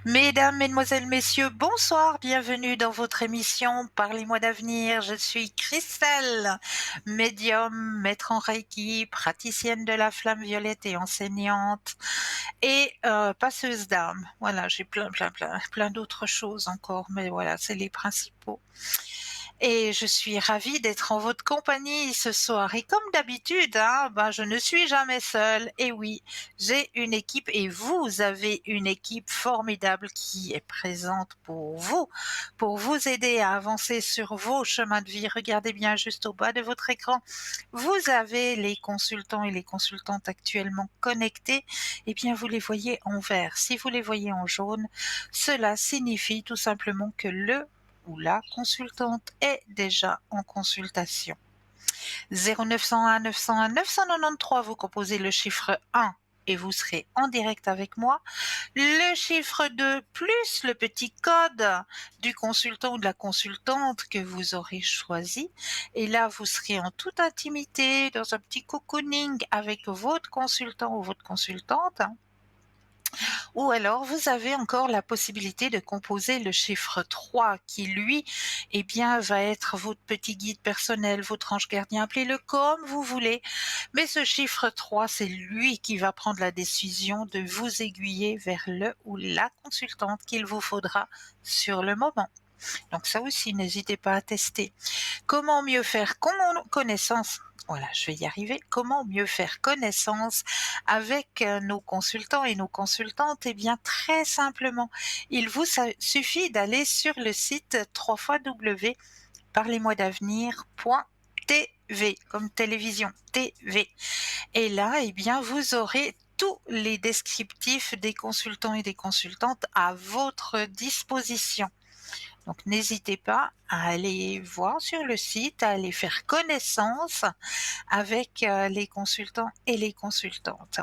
Mesdames, Mesdemoiselles, Messieurs, bonsoir, bienvenue dans votre émission Parlez-moi d'avenir. Je suis Christelle, médium, maître en Reiki, praticienne de la flamme violette et enseignante et passeuse d'âme. Voilà, j'ai plein d'autres choses encore, mais voilà, c'est les principaux. Et je suis ravie d'être en votre compagnie ce soir. Et comme d'habitude, je ne suis jamais seule. Et oui, j'ai une équipe et vous avez une équipe formidable qui est présente pour vous aider à avancer sur vos chemins de vie. Regardez bien juste au bas de votre écran. Vous avez les consultants et les consultantes actuellement connectés. Eh bien, vous les voyez en vert. Si vous les voyez en jaune, cela signifie tout simplement que le ou la consultante est déjà en consultation. 0901 901 993, vous composez le chiffre 1 et vous serez en direct avec moi. Le chiffre 2 plus le petit code du consultant ou de la consultante que vous aurez choisi. Et là, vous serez en toute intimité, dans un petit cocooning avec votre consultant ou votre consultante. Ou alors, vous avez encore la possibilité de composer le chiffre 3 qui, lui, eh bien, va être votre petit guide personnel, votre ange gardien, appelez-le comme vous voulez. Mais ce chiffre 3, c'est lui qui va prendre la décision de vous aiguiller vers le ou la consultante qu'il vous faudra sur le moment. Donc ça aussi, n'hésitez pas à tester. Comment mieux faire connaissance? Voilà, je vais y arriver. Comment mieux faire connaissance avec nos consultants et nos consultantes? Eh bien, très simplement, il vous suffit d'aller sur le site www.parlez-moi-d'avenir.tv, comme télévision, TV. Et là, eh bien, vous aurez tous les descriptifs des consultants et des consultantes à votre disposition. Donc n'hésitez pas à aller voir sur le site, à aller faire connaissance avec les consultants et les consultantes.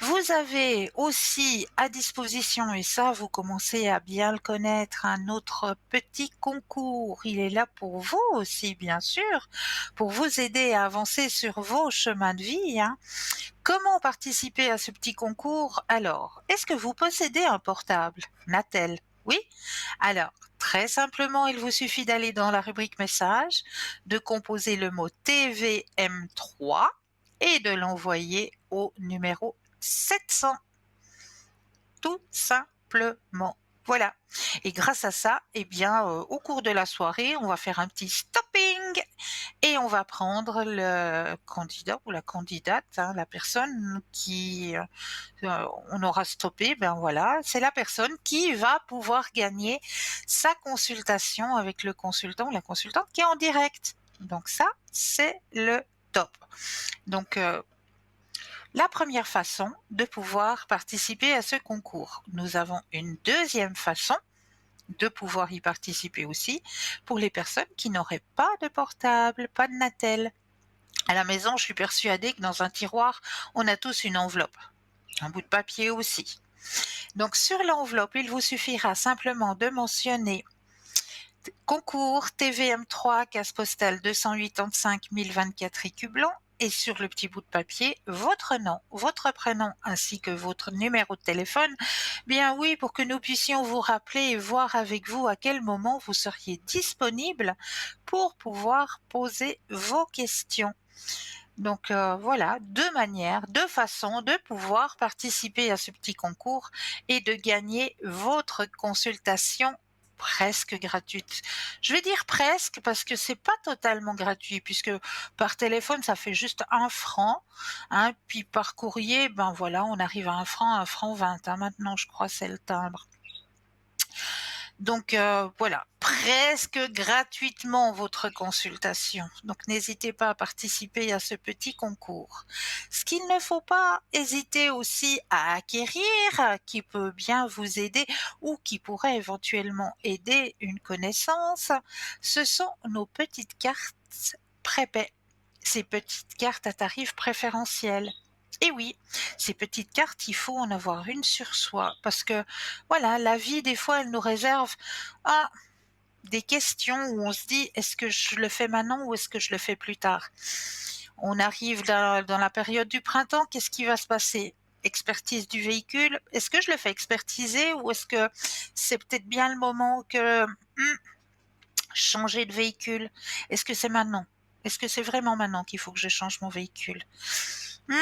Vous avez aussi à disposition, et ça vous commencez à bien le connaître, un autre petit concours. Il est là pour vous aussi, bien sûr, pour vous aider à avancer sur vos chemins de vie. Comment participer à ce petit concours? Alors, est-ce que vous possédez un portable, Natel? Oui? Alors, très simplement, il vous suffit d'aller dans la rubrique message, de composer le mot TVM3 et de l'envoyer au numéro 700. Tout simplement. Voilà. Et grâce à ça, eh bien, au cours de la soirée, on va faire un petit stopping et on va prendre le candidat ou la candidate, la personne qui on aura stoppé, ben voilà, c'est la personne qui va pouvoir gagner sa consultation avec le consultant ou la consultante qui est en direct. Donc ça, c'est le top. Donc la première façon de pouvoir participer à ce concours. Nous avons une deuxième façon de pouvoir y participer aussi pour les personnes qui n'auraient pas de portable, pas de Natel. À la maison, je suis persuadée que dans un tiroir, on a tous une enveloppe, un bout de papier aussi. Donc sur l'enveloppe, il vous suffira simplement de mentionner concours TVM3 case postale 285 024 écus blancs et sur le petit bout de papier votre nom, votre prénom ainsi que votre numéro de téléphone. Bien oui, pour que nous puissions vous rappeler et voir avec vous à quel moment vous seriez disponible pour pouvoir poser vos questions. Donc voilà, deux façons de pouvoir participer à ce petit concours et de gagner votre consultation presque gratuite. Je vais dire presque parce que c'est pas totalement gratuit puisque par téléphone ça fait juste 1 franc, puis par courrier, ben voilà, on arrive à 1 franc 20, maintenant je crois c'est le timbre. Donc voilà, presque gratuitement votre consultation. Donc n'hésitez pas à participer à ce petit concours. Ce qu'il ne faut pas hésiter aussi à acquérir, qui peut bien vous aider ou qui pourrait éventuellement aider une connaissance, ce sont nos petites cartes prépaies. Ces petites cartes à tarif préférentiel. Et oui, ces petites cartes, il faut en avoir une sur soi parce que voilà, la vie des fois elle nous réserve des questions où on se dit est-ce que je le fais maintenant ou est-ce que je le fais plus tard? On arrive dans la période du printemps, qu'est-ce qui va se passer? expertise du véhicule. Est-ce que je le fais expertiser ou est-ce que c'est peut-être bien le moment que changer de véhicule? Est-ce que c'est maintenant? Est-ce que c'est vraiment maintenant qu'il faut que je change mon véhicule? Mmh.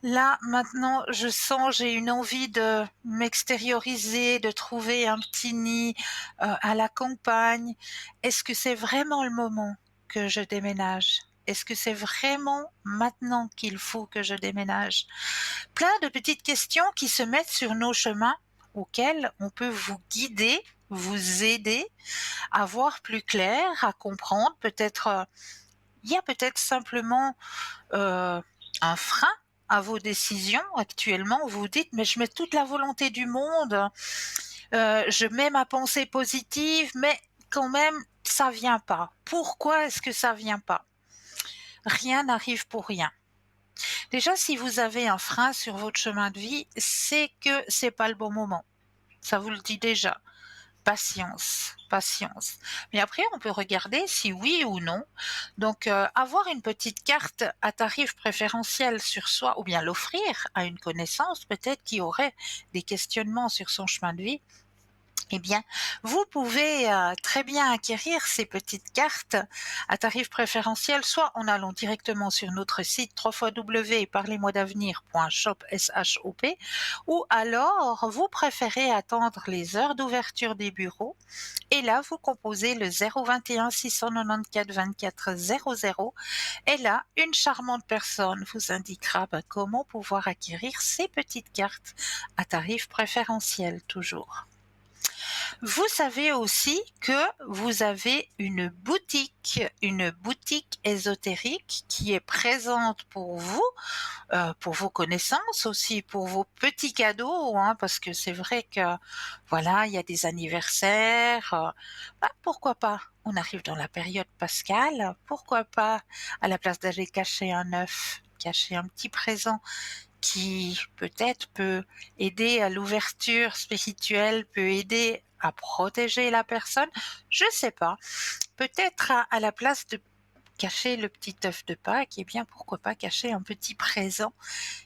Là, maintenant, je sens, j'ai une envie de m'extérioriser, de trouver un petit nid, à la campagne. Est-ce que c'est vraiment le moment que je déménage? Est-ce que c'est vraiment maintenant qu'il faut que je déménage? Plein de petites questions qui se mettent sur nos chemins auxquels on peut vous guider, vous aider à voir plus clair, à comprendre. Peut-être, il y a peut-être simplement un frein à vos décisions actuellement. Vous vous dites: «Mais je mets toute la volonté du monde, je mets ma pensée positive, mais quand même ça vient pas. Pourquoi est-ce que ça vient pas?» Rien n'arrive pour rien. Déjà, si vous avez un frein sur votre chemin de vie, c'est que c'est pas le bon moment. Ça vous le dit déjà. Patience, patience. Mais après, on peut regarder si oui ou non. Donc, avoir une petite carte à tarif préférentiel sur soi ou bien l'offrir à une connaissance peut-être qui aurait des questionnements sur son chemin de vie, eh bien, vous pouvez très bien acquérir ces petites cartes à tarif préférentiel, soit en allant directement sur notre site www.parlez-moi-d'avenir.shop, S-H-O-P, ou alors vous préférez attendre les heures d'ouverture des bureaux et là vous composez le 021 694 24 00 et là une charmante personne vous indiquera comment pouvoir acquérir ces petites cartes à tarif préférentiel toujours. Vous savez aussi que vous avez une boutique ésotérique qui est présente pour vos connaissances aussi, pour vos petits cadeaux, hein, parce que c'est vrai que voilà, il y a des anniversaires, pourquoi pas? On arrive dans la période pascale, pourquoi pas, à la place d'aller cacher un œuf, cacher un petit présent qui peut-être peut aider à l'ouverture spirituelle, peut aider à protéger la personne, je sais pas. Peut-être à la place de cacher le petit œuf de Pâques, eh bien pourquoi pas cacher un petit présent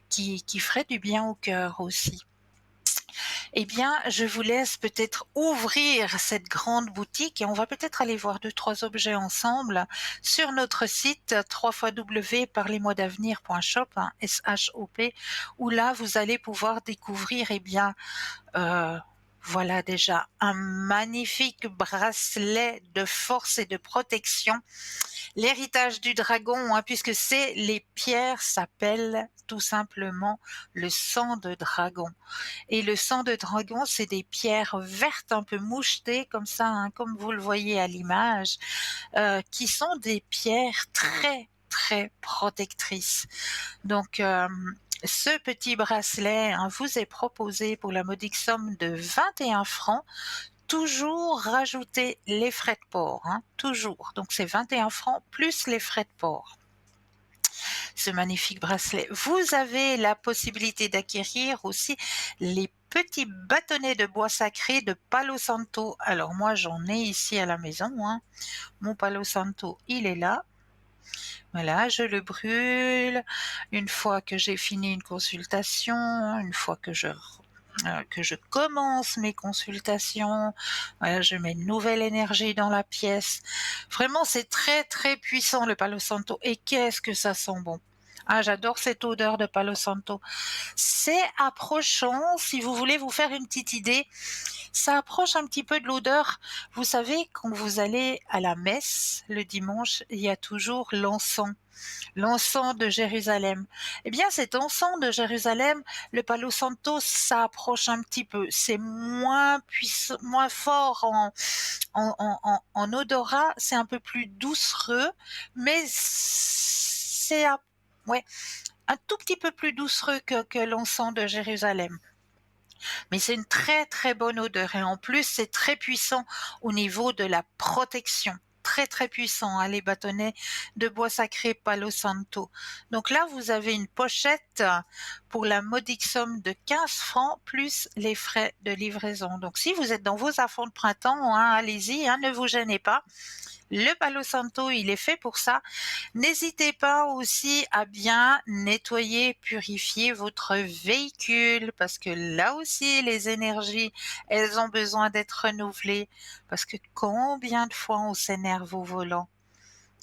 qui ferait du bien au cœur aussi. Eh bien, je vous laisse peut-être ouvrir cette grande boutique et on va peut-être aller voir 2-3 objets ensemble sur notre site www.parlez-moi-d'avenir.shop, hein, S-H-O-P, où là vous allez pouvoir découvrir, eh bien, voilà déjà un magnifique bracelet de force et de protection, l'héritage du dragon, hein, puisque les pierres s'appellent tout simplement le sang de dragon. Et le sang de dragon, c'est des pierres vertes un peu mouchetées comme ça, hein, comme vous le voyez à l'image, qui sont des pierres très très protectrices. Donc ce petit bracelet, hein, vous est proposé pour la modique somme de 21 francs. Toujours rajouter les frais de port, hein, toujours. Donc c'est 21 francs plus les frais de port. Ce magnifique bracelet. Vous avez la possibilité d'acquérir aussi les petits bâtonnets de bois sacré de Palo Santo. Alors moi j'en ai ici à la maison, hein. Mon Palo Santo, il est là. Voilà, je le brûle une fois que j'ai fini une consultation, une fois que je commence mes consultations. Voilà, je mets une nouvelle énergie dans la pièce. Vraiment, c'est très très puissant le Palo Santo. Et qu'est-ce que ça sent bon! Ah, j'adore cette odeur de Palo Santo. C'est approchant, si vous voulez vous faire une petite idée, ça approche un petit peu de l'odeur. Vous savez, quand vous allez à la messe le dimanche, il y a toujours l'encens de Jérusalem. Eh bien, cet encens de Jérusalem, le Palo Santo, ça approche un petit peu. C'est moins puissant, moins fort en odorat, c'est un peu plus doucereux, mais c'est ouais, un tout petit peu plus doucereux que l'encens de Jérusalem. Mais c'est une très très bonne odeur et en plus c'est très puissant au niveau de la protection. Très très puissant, hein, les bâtonnets de bois sacré Palo Santo. Donc là, vous avez une pochette pour la modique somme de 15 francs plus les frais de livraison. Donc si vous êtes dans vos affaires de printemps, hein, allez-y, hein, ne vous gênez pas. Le Palo Santo, il est fait pour ça. N'hésitez pas aussi à bien nettoyer, purifier votre véhicule parce que là aussi, les énergies, elles ont besoin d'être renouvelées. Parce que combien de fois on s'énerve au volant,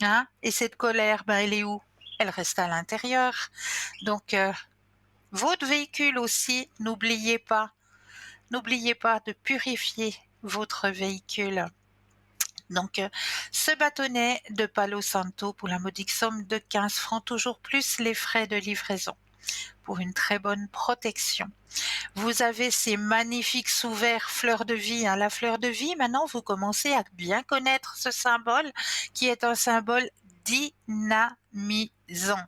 hein? Et cette colère, ben, elle est où? Elle reste à l'intérieur. Donc, votre véhicule aussi, n'oubliez pas de purifier votre véhicule. Donc, ce bâtonnet de Palo Santo pour la modique somme de 15 francs, toujours plus les frais de livraison pour une très bonne protection. Vous avez ces magnifiques sous-verts fleurs de vie, hein. La fleur de vie, maintenant, vous commencez à bien connaître ce symbole qui est un symbole dynamisant.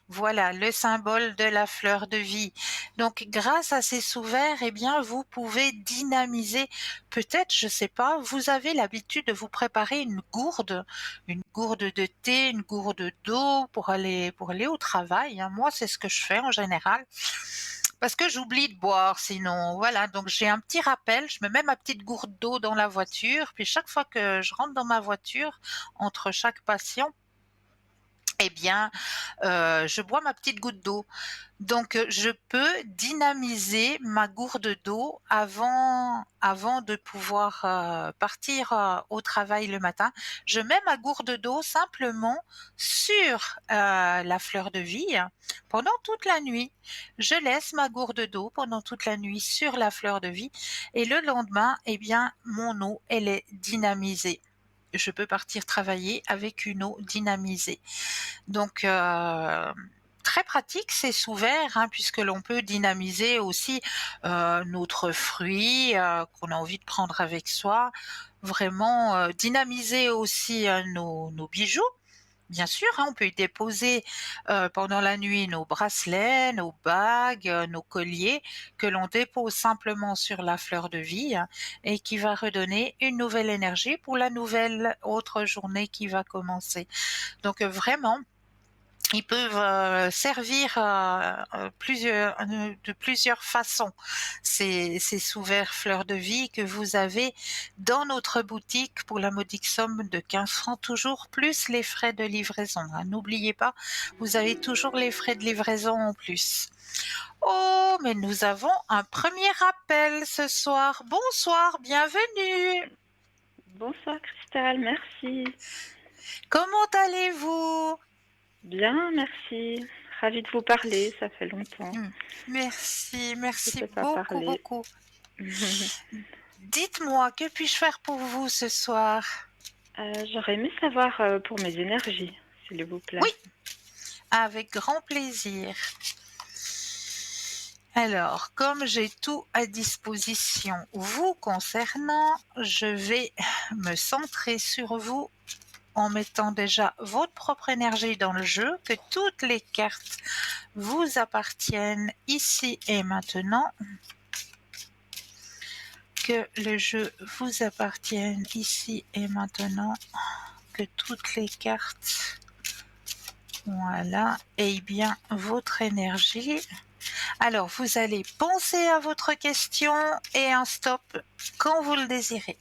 Voilà, le symbole de la fleur de vie. Donc, grâce à ces sous-verts, eh bien, vous pouvez dynamiser. Peut-être, je sais pas, vous avez l'habitude de vous préparer une gourde de thé, une gourde d'eau pour aller au travail, hein. Moi, c'est ce que je fais en général. Parce que j'oublie de boire sinon. Voilà, donc j'ai un petit rappel, je me mets ma petite gourde d'eau dans la voiture, puis chaque fois que je rentre dans ma voiture, entre chaque patient, eh bien, je bois ma petite goutte d'eau. Donc, je peux dynamiser ma gourde d'eau avant de pouvoir partir au travail le matin. Je mets ma gourde d'eau simplement sur la fleur de vie pendant toute la nuit. Je laisse ma gourde d'eau pendant toute la nuit sur la fleur de vie et le lendemain, eh bien, mon eau, elle est dynamisée. Je peux partir travailler avec une eau dynamisée. Donc, très pratique ces sous-verts, hein, puisque l'on peut dynamiser aussi notre fruit qu'on a envie de prendre avec soi. Vraiment dynamiser aussi nos bijoux. Bien sûr, hein, on peut y déposer pendant la nuit nos bracelets, nos bagues, nos colliers que l'on dépose simplement sur la fleur de vie hein, et qui va redonner une nouvelle énergie pour la nouvelle autre journée qui va commencer. Donc vraiment, ils peuvent servir de plusieurs façons, ces sous-verts fleurs de vie que vous avez dans notre boutique pour la modique somme de 15 francs, toujours plus les frais de livraison, hein. N'oubliez pas, vous avez toujours les frais de livraison en plus. Oh, mais nous avons un premier appel ce soir. Bonsoir, bienvenue. Bonsoir Christelle, merci. Comment allez-vous? Bien, merci. Ravie de vous parler, ça fait longtemps. Merci, Je merci ne pas beaucoup, parler. beaucoup. Dites-moi, que puis-je faire pour vous ce soir? J'aurais aimé savoir pour mes énergies, s'il vous Oui, plaît. avec grand plaisir. Alors, comme j'ai tout à disposition vous concernant, je vais me centrer sur vous en mettant déjà votre propre énergie dans le jeu, que toutes les cartes vous appartiennent ici et maintenant, que le jeu vous appartienne ici et maintenant, que toutes les cartes, voilà, aient bien votre énergie. Alors, vous allez penser à votre question et un stop quand vous le désirez.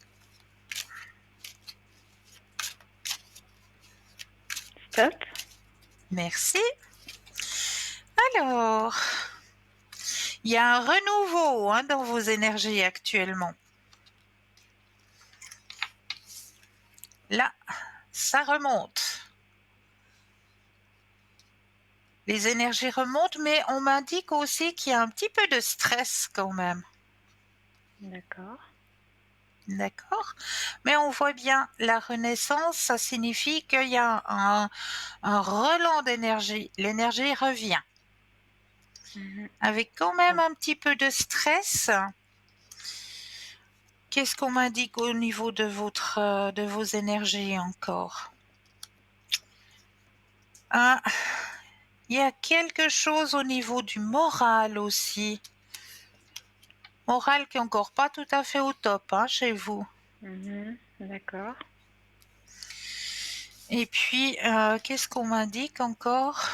Stop. Merci. Alors, il y a un renouveau hein, dans vos énergies actuellement. Là, ça remonte. Les énergies remontent, mais on m'indique aussi qu'il y a un petit peu de stress quand même. D'accord. D'accord? Mais on voit bien la renaissance, ça signifie qu'il y a un relan d'énergie. L'énergie revient. Avec quand même un petit peu de stress. Qu'est-ce qu'on m'indique au niveau de de vos énergies encore? Ah, il y a quelque chose au niveau du moral aussi. Moral qui est encore pas tout à fait au top hein, chez vous. D'accord. Et puis, qu'est-ce qu'on m'indique encore?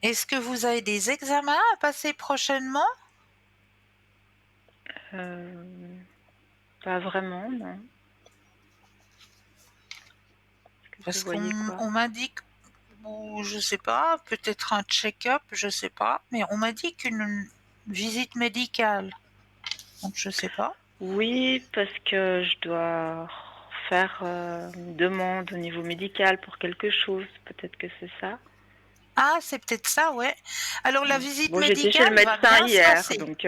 Est-ce que vous avez des examens à passer prochainement? Euh, Pas vraiment, non. Est-ce que vous Parce voyez quoi? qu'on m'a dit, ou je sais pas, peut-être un check-up, je sais pas, mais on m'a dit qu'une visite médicale. Donc je sais pas. Oui, parce que je dois faire une demande au niveau médical pour quelque chose. Peut-être que c'est ça. Ah, c'est peut-être ça, ouais. Alors la visite Bon, j'étais chez le médicale va médecin bien se hier, passer. donc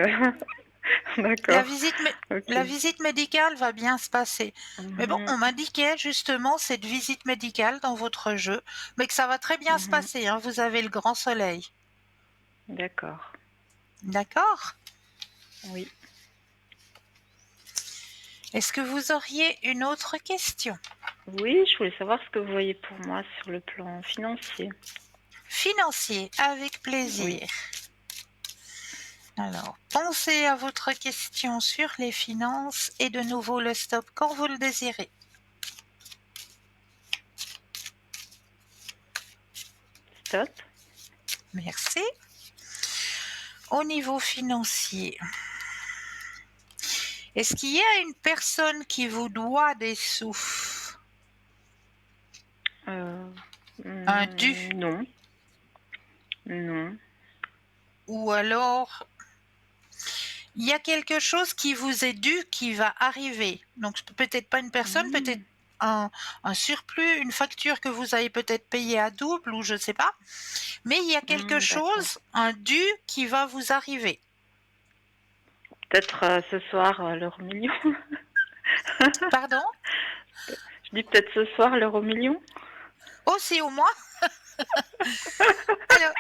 La d'accord. visite, Ok. la visite médicale va bien se passer. Mais bon, Mhm, on m'indiquait justement cette visite médicale dans votre jeu, mais que ça va très bien se mhm. passer, hein. Vous avez le grand soleil. D'accord. D'accord? Oui. Est-ce que vous auriez une autre question? Oui, je voulais savoir ce que vous voyez pour moi sur le plan financier. Financier, avec Oui. plaisir. Alors, pensez à votre question sur les finances et de nouveau le stop quand vous le désirez. Stop. Merci. Au niveau financier, est-ce qu'il y a une personne qui vous doit des sous? Euh, Un dû? non. Non. Ou alors, il y a quelque chose qui vous est dû qui va arriver. Donc, peut-être pas une personne, peut-être Hmm. un, un surplus, une facture que vous avez peut-être payée à double ou je ne sais pas. Mais il y a quelque D'accord. chose, un dû qui va vous arriver. Peut-être ce soir l'euro million. Pardon? Je dis peut-être ce soir l'euro million. Oh, c'est au moins. Alors,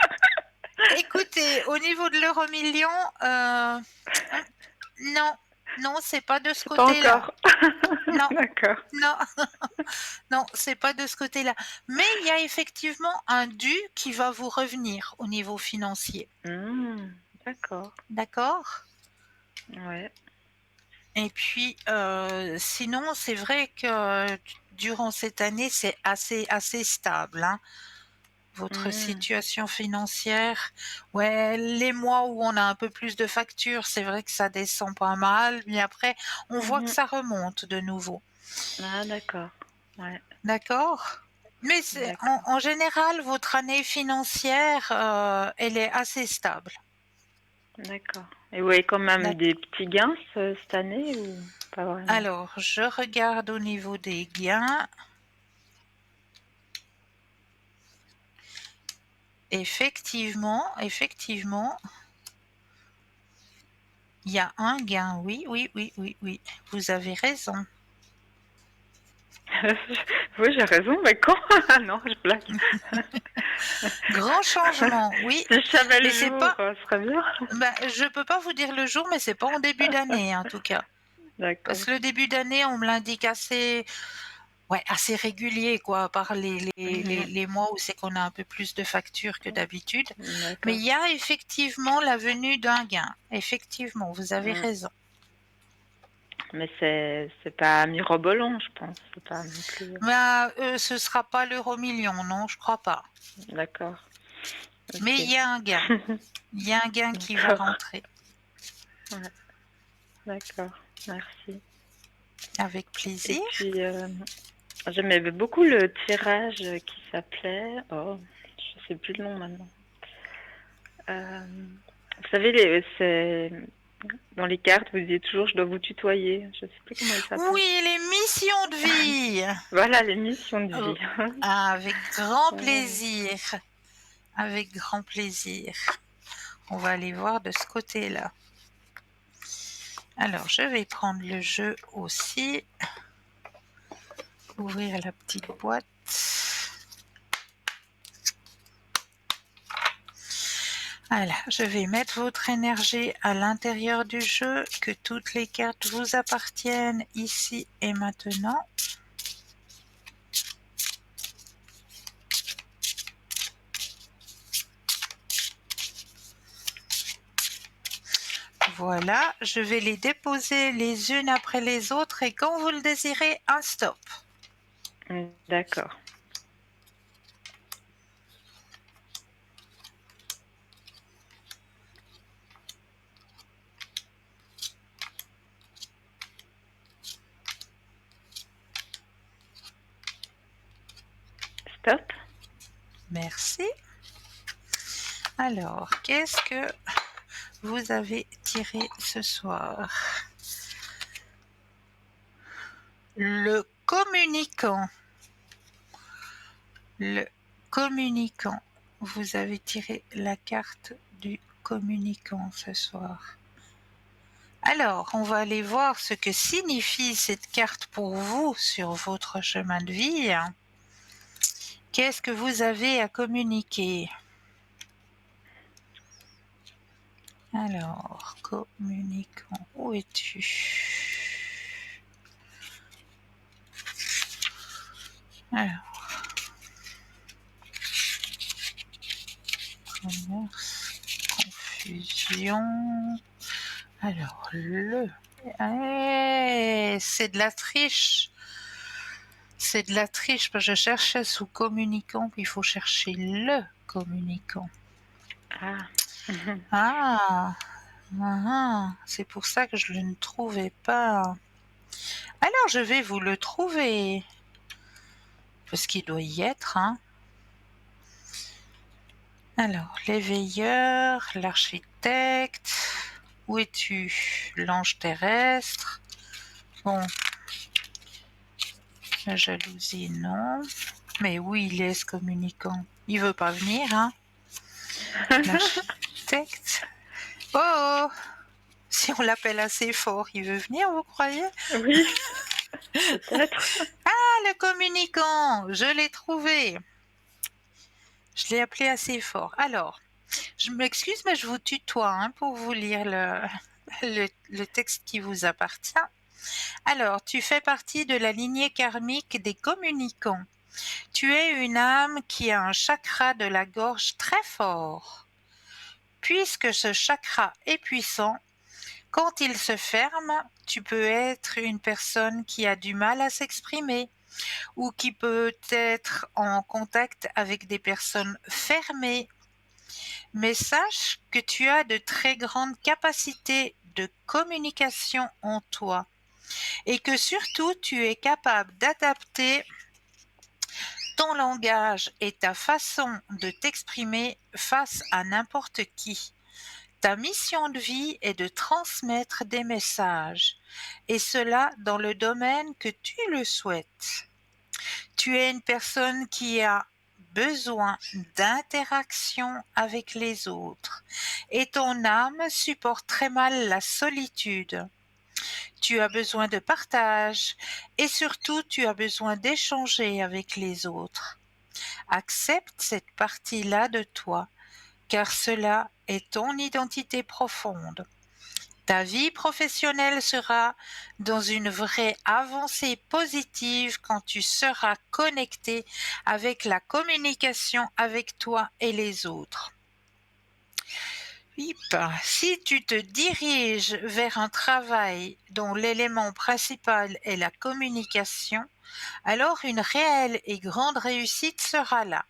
écoutez, au niveau de l'euro-million, non, non, c'est pas de ce C'est pas côté-là. encore. Non, D'accord. non, non, c'est pas de ce côté-là. Mais il y a effectivement un dû qui va vous revenir au niveau financier. D'accord. D'accord? Ouais. Et puis, sinon, c'est vrai que durant cette année, c'est assez stable, hein. Votre Hmm. situation financière, ouais, les mois où on a un peu plus de factures, c'est vrai que ça descend pas mal, mais après, on voit que Mhm. ça remonte de nouveau. Ah, d'accord. Ouais. D'accord? Mais D'accord. en général, votre année financière, elle est assez stable. D'accord. Et vous avez quand même D'ac- des petits gains cette année ou pas vraiment? Alors, je regarde au niveau des gains. Effectivement, il y a un gain. Oui, oui, oui, oui, oui. Vous avez raison. Oui, j'ai raison, mais quand? Ah non, je blague. Grand changement, oui. Si je savais Mais le c'est jour, pas, ce serait bien. bah, je peux pas vous dire le jour, mais c'est pas en début d'année, en tout cas. Parce D'accord. que le début d'année, on me l'indique assez, ouais, assez régulier, quoi, à part Mhm. les mois où c'est qu'on a un peu plus de factures que d'habitude. Mais D'accord. il y a effectivement la venue d'un gain. Effectivement, vous avez Mm. raison. Mais c'est pas mirobolant, je pense. C'est pas non plus. Mais ce sera pas l'euro-million, non, je crois pas. D'accord. Mais Ok. il y a un gain. Il y a un gain qui va D'accord. rentrer. Ouais. D'accord. Merci. Avec Et plaisir. puis, j'aimais beaucoup le tirage qui s'appelait. Oh, je sais plus le nom maintenant. Vous savez, c'est dans les cartes, vous disiez toujours, je dois vous tutoyer. Je sais plus comment il s'appelle. Oui, les missions de vie. Voilà, les missions de Oh, vie. avec grand Euh, plaisir. Avec grand plaisir. On va aller voir de ce côté-là. Alors, je vais prendre le jeu aussi. Ouvrir la petite boîte. Voilà, je vais mettre votre énergie à l'intérieur du jeu, que toutes les cartes vous appartiennent ici et maintenant. Voilà, je vais les déposer les unes après les autres et quand vous le désirez, un stop. d'accord. Top. Merci. Alors, qu'est-ce que vous avez tiré ce soir? Le communicant. Le communicant. Vous avez tiré la carte du communicant ce soir. Alors, on va aller voir ce que signifie cette carte pour vous sur votre chemin de vie. Qu'est-ce que vous avez à communiquer? Alors, communicant, où es-tu? Alors, commerce, confusion. Alors, c'est de la triche. C'est de la triche, parce que je cherchais sous communicant, puis il faut chercher le communicant. Ah. Ah, c'est pour ça que je ne trouvais pas. Alors, je vais vous le trouver. Parce qu'il doit y être, hein. Alors, l'éveilleur, l'architecte. Où es-tu? L'ange terrestre. Bon. La jalousie, non. Mais oui, il est ce communicant. Il veut pas venir, hein. L'architecte. Oh! Si on l'appelle assez fort, il veut venir, vous croyez? Oui, peut-être. Ah, le communicant! Je l'ai trouvé. Je l'ai appelé assez fort. Alors, je m'excuse, mais je vous tutoie, hein, pour vous lire le texte qui vous appartient. Alors, tu fais partie de la lignée karmique des communicants. Tu es une âme qui a un chakra de la gorge très fort. Puisque ce chakra est puissant, quand il se ferme, tu peux être une personne qui a du mal à s'exprimer ou qui peut être en contact avec des personnes fermées. Mais sache que tu as de très grandes capacités de communication en toi et que surtout tu es capable d'adapter ton langage et ta façon de t'exprimer face à n'importe qui. Ta mission de vie est de transmettre des messages, et cela dans le domaine que tu le souhaites. Tu es une personne qui a besoin d'interaction avec les autres, et ton âme supporte très mal la solitude. Tu as besoin de partage, et surtout tu as besoin d'échanger avec les autres. Accepte cette partie-là de toi, car cela est ton identité profonde. Ta vie professionnelle sera dans une vraie avancée positive quand tu seras connecté avec la communication avec toi et les autres. Si tu te diriges vers un travail dont l'élément principal est la communication, alors une réelle et grande réussite sera là.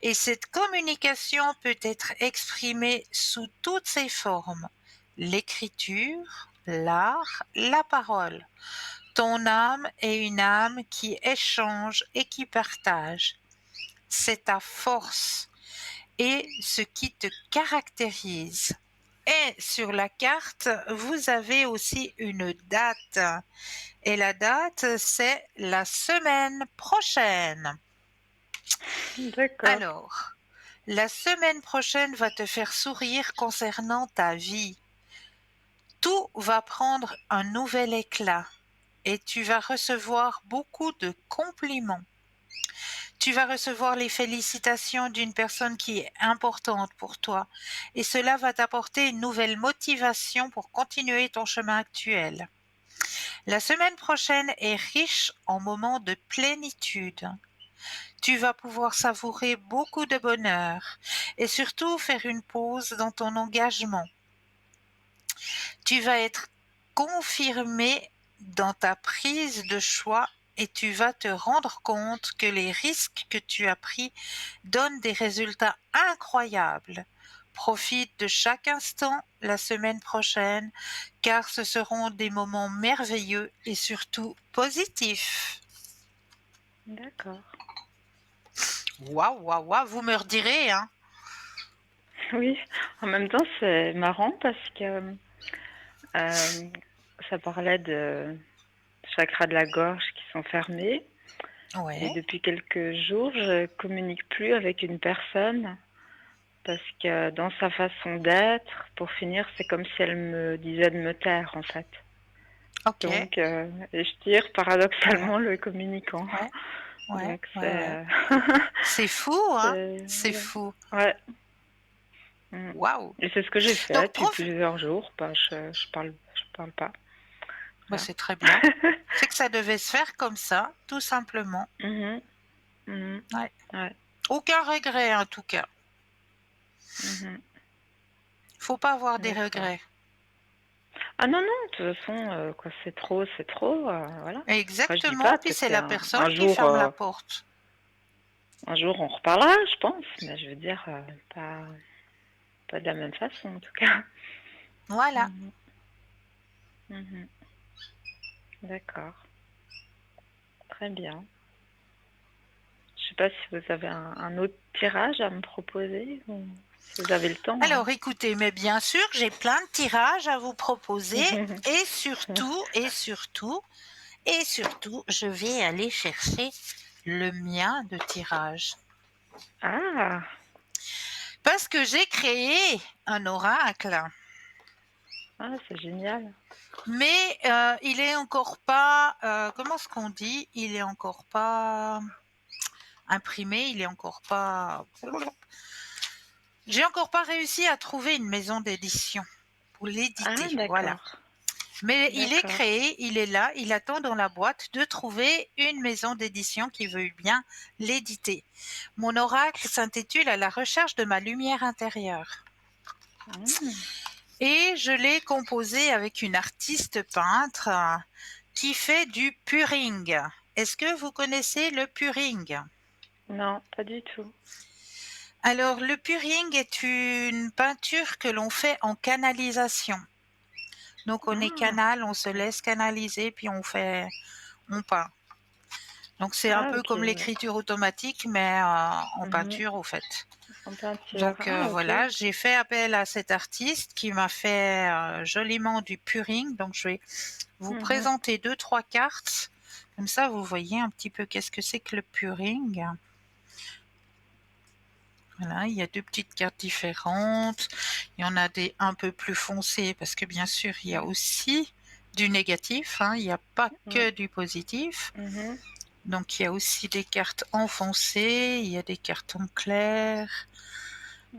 Et cette communication peut être exprimée sous toutes ses formes: l'écriture, l'art, la parole. Ton âme est une âme qui échange et qui partage. C'est ta force et ce qui te caractérise. Et sur la carte, vous avez aussi une date. Et la date, c'est la semaine prochaine. D'accord. Alors, la semaine prochaine va te faire sourire concernant ta vie. Tout va prendre un nouvel éclat et tu vas recevoir beaucoup de compliments. Tu vas recevoir les félicitations d'une personne qui est importante pour toi et cela va t'apporter une nouvelle motivation pour continuer ton chemin actuel. La semaine prochaine est riche en moments de plénitude. Tu vas pouvoir savourer beaucoup de bonheur et surtout faire une pause dans ton engagement. Tu vas être confirmé dans ta prise de choix et tu vas te rendre compte que les risques que tu as pris donnent des résultats incroyables. Profite de chaque instant la semaine prochaine, car ce seront des moments merveilleux et surtout positifs. D'accord. Waouh, waouh, waouh, vous me redirez, hein. Oui, en même temps, c'est marrant parce que ça parlait de chakras de la gorge qui sont fermés. Et Ouais, depuis quelques jours, je communique plus avec une personne parce que dans sa façon d'être, pour finir, c'est comme si elle me disait de me taire en fait. OK. Donc, et je tire Ouais, paradoxalement le communicant. ouais, ouais, Donc ouais, c'est ouais. C'est fou, hein? C'est ouais. fou. Ouais. Mm. Waouh! Et c'est ce que j'ai fait Donc depuis plusieurs jours. Bah, je parle pas. bah, Voilà. c'est très bien. C'est que ça devait se faire comme ça, tout simplement. Mhm, mhm. Ouais. Ouais. Aucun regret, en tout cas. Mhm. Faut pas avoir des D'accord. regrets. Ah non, non, de toute façon, quand c'est trop, voilà. Après, je dis Exactement, pas, puis peut-être c'est la un personne qui jour, ferme la porte. un jour on reparlera, je pense, mais je veux dire, pas, pas de la même façon en tout cas. Voilà. Mhm, mhm. D'accord, très bien. Je sais pas si vous avez un autre tirage à me proposer ou si vous avez le temps, hein. Alors écoutez, mais bien sûr, j'ai plein de tirages à vous proposer et surtout, et surtout, et surtout, je vais aller chercher le mien de tirage. Ah, Parce que j'ai créé un oracle, ah, c'est génial. mais il est encore pas, comment est-ce qu'on dit? Il est encore pas imprimé, il est encore pas... J'ai encore pas réussi à trouver une maison d'édition pour Ah, l'éditer, voilà. d'accord, Mais il est d'accord. créé, il est là, il attend dans la boîte de trouver une maison d'édition qui veuille bien l'éditer. Mon oracle s'intitule À la recherche de ma lumière intérieure. Hmm. Et je l'ai composé avec une artiste peintre qui fait du puring. Est-ce que vous connaissez le puring? Non, pas du tout. Alors, le puring est une peinture que l'on fait en canalisation. Donc, on est Ah, canal, on se laisse canaliser, puis on peint. Donc, c'est un ah, peu ok, comme ouais. l'écriture automatique, mais en Mhm. peinture, au fait. En peinture. Donc, Ah, ok. voilà, j'ai fait appel à cet artiste qui m'a fait joliment du puring. Donc, je vais vous Mhm. présenter deux, trois cartes. Comme ça, vous voyez un petit peu qu'est-ce que c'est que le puring. Voilà, il y a deux petites cartes différentes. Il y en a des un peu plus foncées parce que bien sûr, il y a aussi du négatif, hein, il n'y a pas Mhm. que du positif. Mhm. Donc il y a aussi des cartes en foncé, il y a des cartes en clair.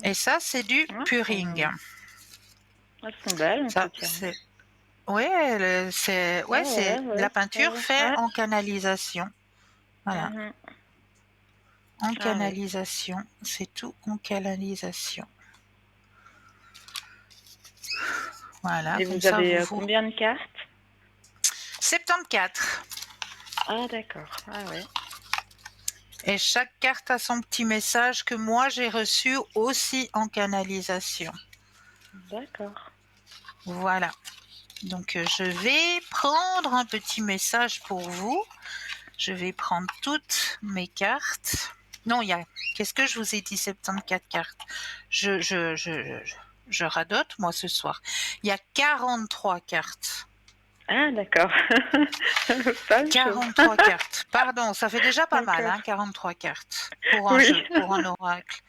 Et ça, c'est du Ah, puring. elles sont belles en tout Ça, cas. c'est ouais, Ah c'est ouais, de la ouais, peinture ouais, faite ouais. en canalisation. Voilà, Mhm. en Ah ouais. canalisation, c'est tout en canalisation. Voilà, Et comme vous ça avez vous combien de cartes? 74. Ah d'accord. Ah ouais. Et chaque carte a son petit message que moi j'ai reçu aussi en canalisation. D'accord. Voilà. Donc je vais prendre un petit message pour vous. Je vais prendre toutes mes cartes. Non, il y a. Qu'est-ce que je vous ai dit 74 cartes. Je, je, je, je, je radote moi ce soir. Il y a 43 cartes. Ah d'accord. Pas une chose. 43 cartes. Pardon, ça fait déjà pas mal, D'accord. hein, 43 cartes pour un Oui, jeu, pour un oracle.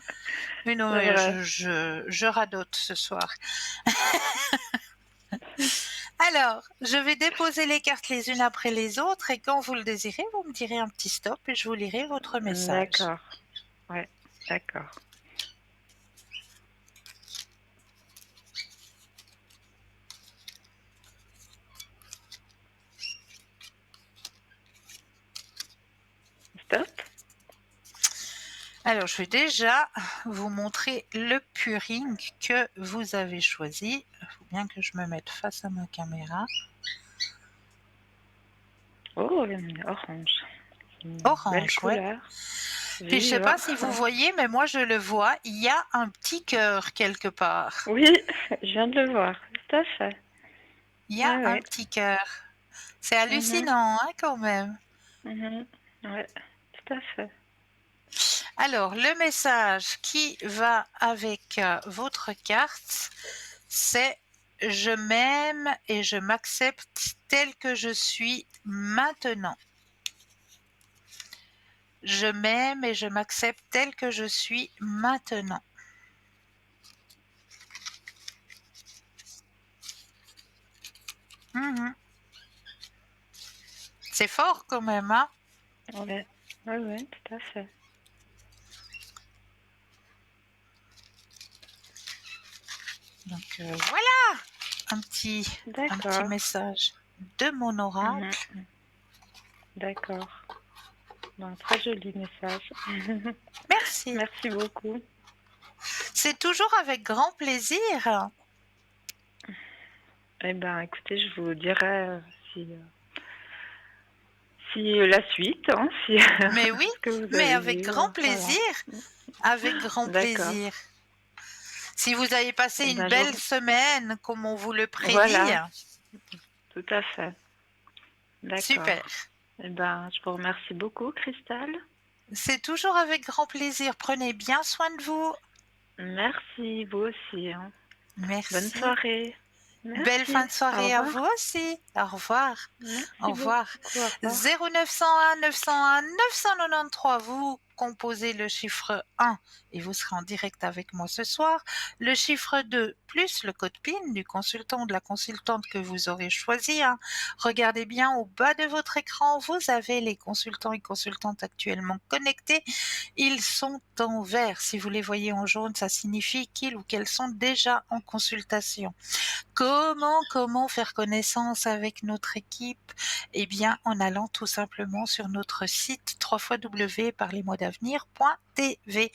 Mais non, c'est mais vrai. je radote ce soir. Alors, je vais déposer les cartes les unes après les autres et quand vous le désirez, vous me direz un petit stop et je vous lirai votre message. D'accord. Ouais, d'accord. Stop. Alors, je vais déjà vous montrer le puring que vous avez choisi. Il faut bien que je me mette face à ma caméra. Oh, orange. Une belle Orange, ouais. couleur. Puis je sais Vive. pas si vous voyez, mais moi je le vois, il y a un petit cœur quelque part. Oui, je viens de le voir. Tout à fait. Il y a Ouais, un ouais. petit cœur. C'est Mhm, hallucinant, hein, quand même. mhm. Ouais, tout à fait. Alors, le message qui va avec votre carte, c'est « Je m'aime et je m'accepte tel que je suis maintenant ». Je m'aime et je m'accepte tel que je suis maintenant. Mhm. C'est fort quand même, hein? Ouais, ouais, ouais, tout à fait. Donc voilà un petit D'accord. message de mon oracle. Mhm. D'accord. Ben, très joli message. Merci. Merci beaucoup. C'est toujours avec grand plaisir. Eh ben, écoutez, je vous dirai si la suite, hein, si Mais oui, ce que vous mais avez avec vu, grand voilà. plaisir. Avec grand D'accord. plaisir. Si vous avez passé Eh une ben, belle semaine, comme on vous le prédit, voilà, tout à fait. D'accord. super. Eh ben, je vous remercie beaucoup, Cristal. C'est toujours avec grand plaisir. Prenez bien soin de vous. Merci, vous aussi, hein. Bonne Merci. soirée. Belle fin Merci. de Au soirée à revoir. vous aussi. Au revoir. Au Merci revoir. beaucoup. Au revoir. 0901 901 993, vous composez le chiffre 1 et vous serez en direct avec moi ce soir. Le chiffre 2 plus le code PIN du consultant ou de la consultante que vous aurez choisi, hein. Regardez bien au bas de votre écran, vous avez les consultants et consultantes actuellement connectés. Ils sont en vert. Si vous les voyez en jaune, ça signifie qu'ils ou qu'elles sont déjà en consultation. Comment faire connaissance avec notre équipe? Eh bien, en allant tout simplement sur notre site www.parlesmoisdavenir.tv.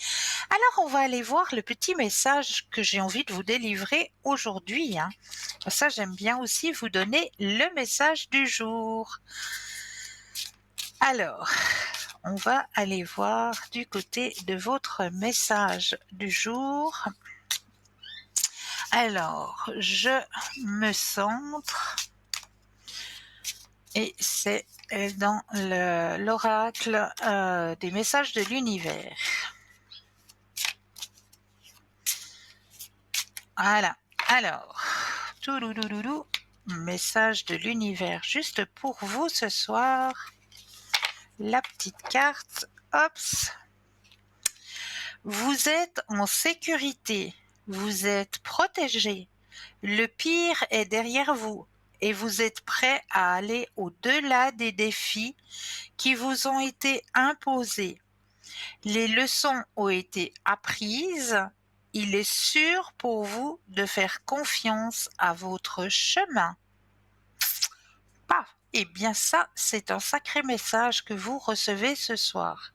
Alors, on va aller voir le petit message que j'ai envie de vous délivrer aujourd'hui, hein. Ça, j'aime bien aussi vous donner le message du jour. Alors, on va aller voir du côté de votre message du jour. Alors, je me centre et c'est dans l'oracle des messages de l'univers. Voilà. Alors, touloulouloulou, message de l'univers juste pour vous ce soir. La petite carte, hops. Vous êtes en sécurité, vous êtes protégé. Le pire est derrière vous et vous êtes prêt à aller au-delà des défis qui vous ont été imposés. Les leçons ont été apprises. Il est sûr pour vous de faire confiance à votre chemin. Paf! Eh bien ça, c'est un sacré message que vous recevez ce soir.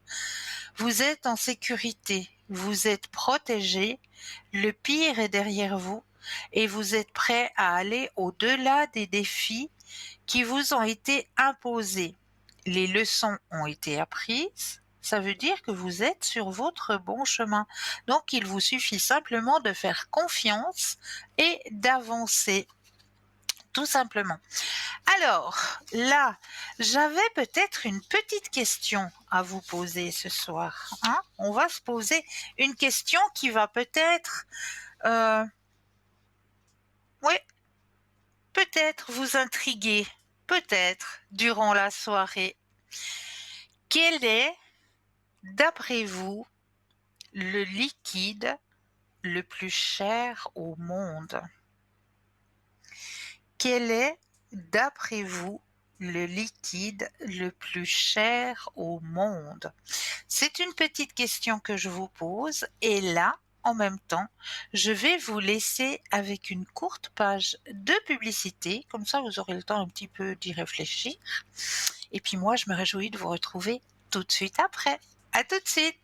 Vous êtes en sécurité, vous êtes protégé, le pire est derrière vous et vous êtes prêt à aller au-delà des défis qui vous ont été imposés. Les leçons ont été apprises, ça veut dire que vous êtes sur votre bon chemin. Donc il vous suffit simplement de faire confiance et d'avancer. Tout simplement. Alors, là, j'avais peut-être une petite question à vous poser ce soir, hein. On va se poser une question qui va peut-être, oui, peut-être vous intriguer, peut-être durant la soirée. Quel est, d'après vous, le liquide le plus cher au monde? Quel est, d'après vous, le liquide le plus cher au monde? C'est une petite question que je vous pose et là, en même temps, je vais vous laisser avec une courte page de publicité, comme ça vous aurez le temps un petit peu d'y réfléchir. Et puis moi, je me réjouis de vous retrouver tout de suite après. À tout de suite!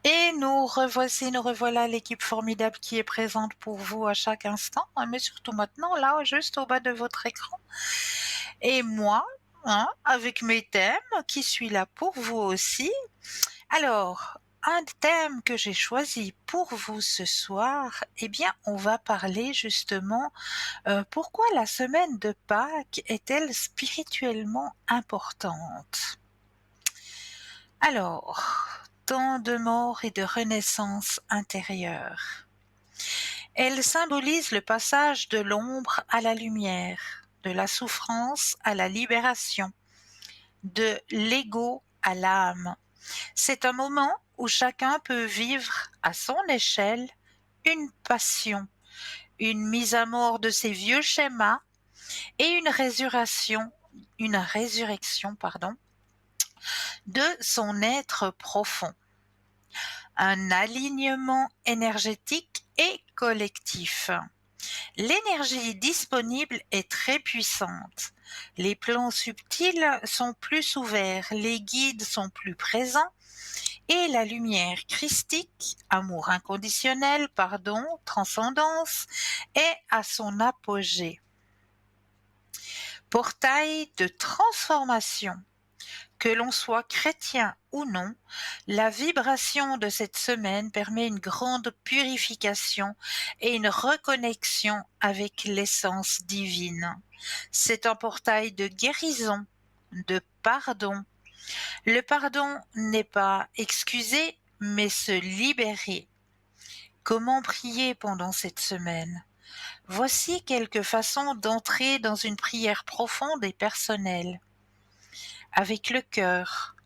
Et nous revoilà l'équipe formidable qui est présente pour vous à chaque instant, mais surtout maintenant, là, juste au bas de votre écran. Et moi, hein, avec mes thèmes qui suis là pour vous aussi. Alors, un thème que j'ai choisi pour vous ce soir, eh bien, on va parler justement pourquoi la semaine de Pâques est-elle spirituellement importante? Alors, temps de mort et de renaissance intérieure. Elle symbolise le passage de l'ombre à la lumière, de la souffrance à la libération, de l'ego à l'âme. C'est un moment où chacun peut vivre à son échelle une passion, une mise à mort de ses vieux schémas et une résurrection, de son être profond. Un alignement énergétique et collectif. L'énergie disponible est très puissante. Les plans subtils sont plus ouverts, les guides sont plus présents et la lumière christique, amour inconditionnel, pardon, transcendance, est à son apogée. Portail de transformation. Que l'on soit chrétien ou non, la vibration de cette semaine permet une grande purification et une reconnexion avec l'essence divine. C'est un portail de guérison, de pardon. Le pardon n'est pas excuser, mais se libérer. Comment prier pendant cette semaine? Voici quelques façons d'entrer dans une prière profonde et personnelle. Avec le cœur,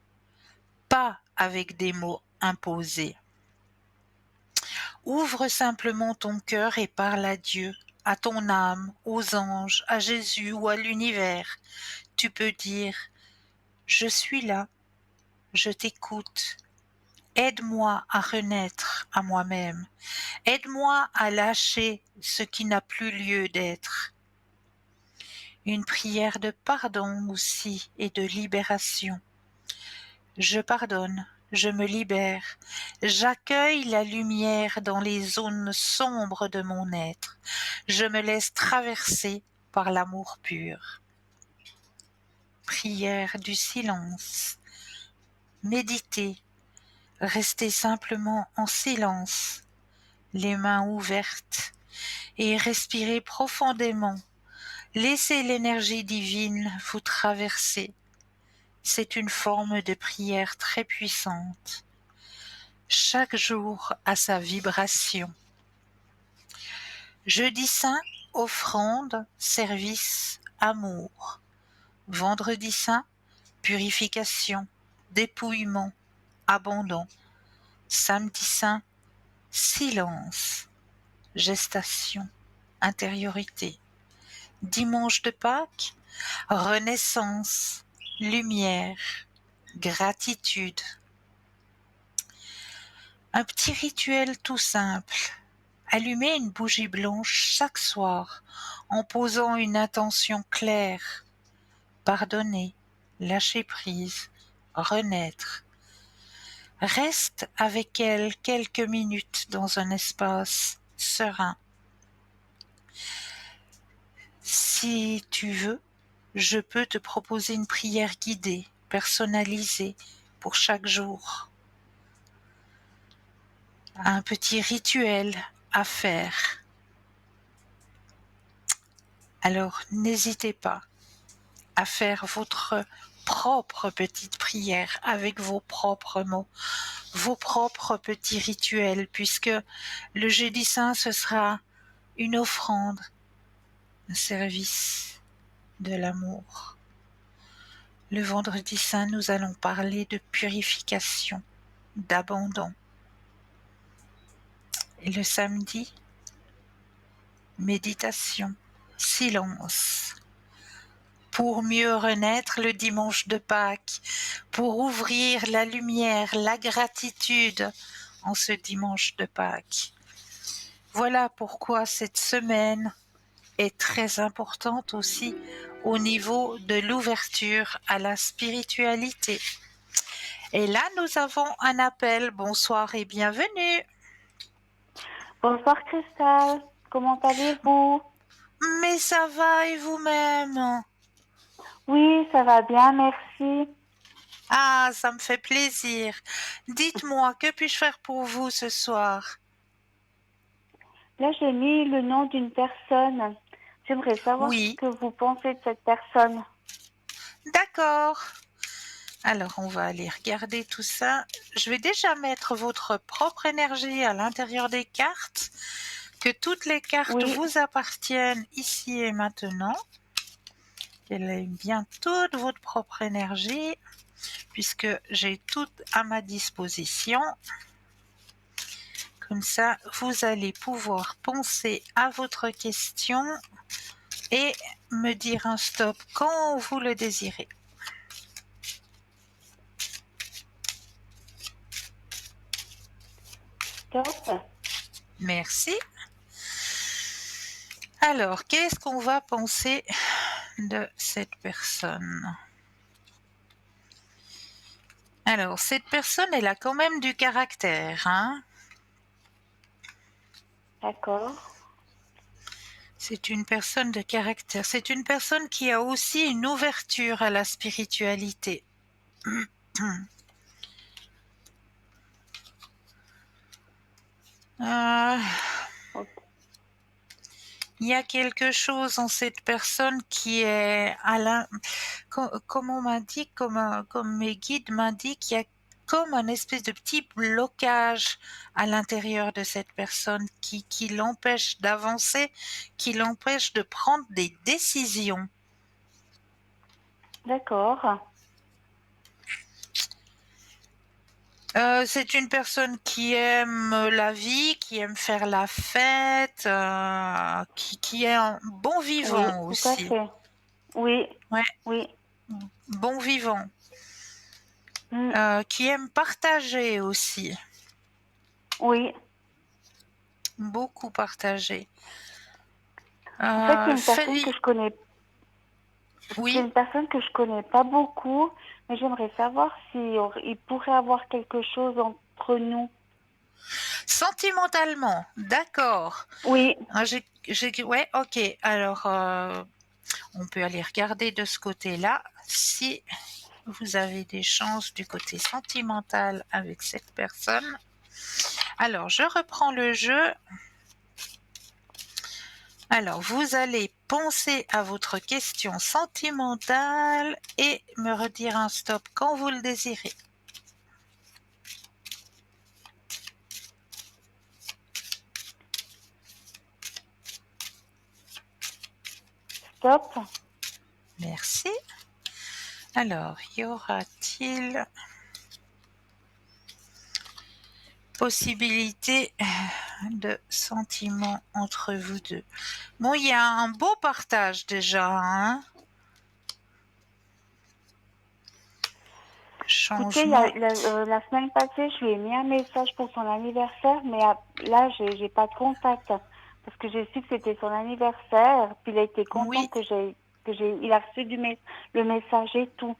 pas avec des mots imposés. Ouvre simplement ton cœur et parle à Dieu, à ton âme, aux anges, à Jésus ou à l'univers. Tu peux dire: je suis là, je t'écoute. Aide-moi à renaître à moi-même. Aide-moi à lâcher ce qui n'a plus lieu d'être. Une prière de pardon aussi et de libération. Je pardonne, je me libère, j'accueille la lumière dans les zones sombres de mon être, je me laisse traverser par l'amour pur. Prière du silence. Méditez, restez simplement en silence, les mains ouvertes, et respirez profondément. Laissez l'énergie divine vous traverser. C'est une forme de prière très puissante. Chaque jour a sa vibration. Jeudi saint, offrande, service, amour. Vendredi saint, purification, dépouillement, abandon. Samedi saint, silence, gestation, intériorité. Dimanche de Pâques, renaissance, lumière, gratitude. Un petit rituel tout simple. Allumez une bougie blanche chaque soir en posant une intention claire. Pardonner, lâcher prise, renaître. Reste avec elle quelques minutes dans un espace serein. Si tu veux, je peux te proposer une prière guidée, personnalisée pour chaque jour. Un petit rituel à faire. Alors n'hésitez pas à faire votre propre petite prière avec vos propres mots, vos propres petits rituels, puisque le jeudi saint, ce sera une offrande, un service de l'amour. Le vendredi saint, nous allons parler de purification, d'abandon. Et le samedi, méditation, silence. Pour mieux renaître le dimanche de Pâques, pour ouvrir la lumière, la gratitude en ce dimanche de Pâques. Voilà pourquoi cette semaine est très importante aussi au niveau de l'ouverture à la spiritualité. Et là, nous avons un appel. Bonsoir et bienvenue. Bonsoir Christelle, comment allez-vous? Mais ça va et vous-même? Oui, ça va bien, merci. Ah, ça me fait plaisir. Dites-moi, que puis-je faire pour vous ce soir? Là, j'ai mis le nom d'une personne. J'aimerais savoir ce Oui, que vous pensez de cette personne. d'accord. Alors, on va aller regarder tout ça. Je vais déjà mettre votre propre énergie à l'intérieur des cartes, que toutes les cartes Oui, vous appartiennent ici et maintenant, qu'elle ait bien toute votre propre énergie, puisque j'ai tout à ma disposition. Comme ça, vous allez pouvoir penser à votre question et me dire un stop quand vous le désirez. top. Merci. Alors, qu'est-ce qu'on va penser de cette personne? Alors, cette personne, elle a quand même du caractère, hein? D'accord. C'est une personne de caractère. C'est une personne qui a aussi une ouverture à la spiritualité. Euh, Ok. il y a quelque chose en cette personne qui est comme on m'a dit, comme mes guides m'indiquent, il y a comme un espèce de petit blocage à l'intérieur de cette personne qui l'empêche d'avancer, qui l'empêche de prendre des décisions. D'accord. C'est une personne qui aime la vie, qui aime faire la fête, qui est un bon Oui, vivant tout à aussi. fait. Oui, Ouais, oui. bon vivant. Mm, Qui aime partager aussi, oui. beaucoup partager. En fait, c'est une Fait- personne que je connais. C'est oui, une personne que je connais pas beaucoup, mais j'aimerais savoir si il pourrait avoir quelque chose entre nous. sentimentalement, d'accord. Oui, Ouais, ok. Alors, on peut aller regarder de ce côté-là si vous avez des chances du côté sentimental avec cette personne. Alors, je reprends le jeu. Alors, vous allez penser à votre question sentimentale et me redire un stop quand vous le désirez. stop. Merci. Alors, y aura-t-il possibilité de sentiments entre vous deux? Bon, il y a un beau partage déjà, hein? Écoutez, Changement. la semaine passée, je lui ai mis un message pour son anniversaire, mais là, j'ai pas de contact parce que j'ai su que c'était son anniversaire. Puis il a été content Oui, il a reçu le message et tout.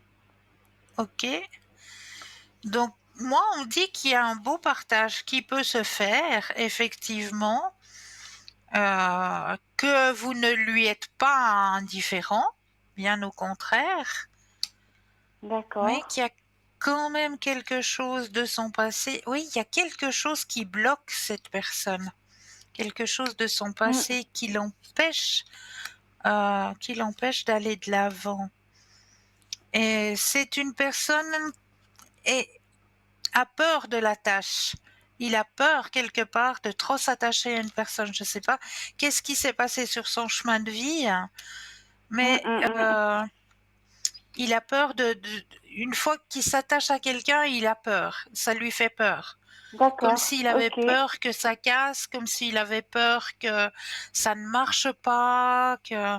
ok. Donc, moi, on dit qu'il y a un beau partage qui peut se faire, effectivement, que vous ne lui êtes pas indifférent, bien au contraire, mais D'accord. qu'il y a quand même quelque chose de son passé. Oui, il y a quelque chose qui bloque cette personne, quelque chose de son Mm, passé qui l'empêche d'aller de l'avant. Et c'est une personne et a peur de la tâche. Il a peur quelque part de trop s'attacher à une personne. Je ne sais pas qu'est-ce qui s'est passé sur son chemin de vie, hein, mm, mais mm, mm. il a peur une fois qu'il s'attache à quelqu'un, il a peur. Ça lui fait peur. Comme D'accord. s'il avait Ok. peur que ça casse, comme s'il avait peur que ça ne marche pas, que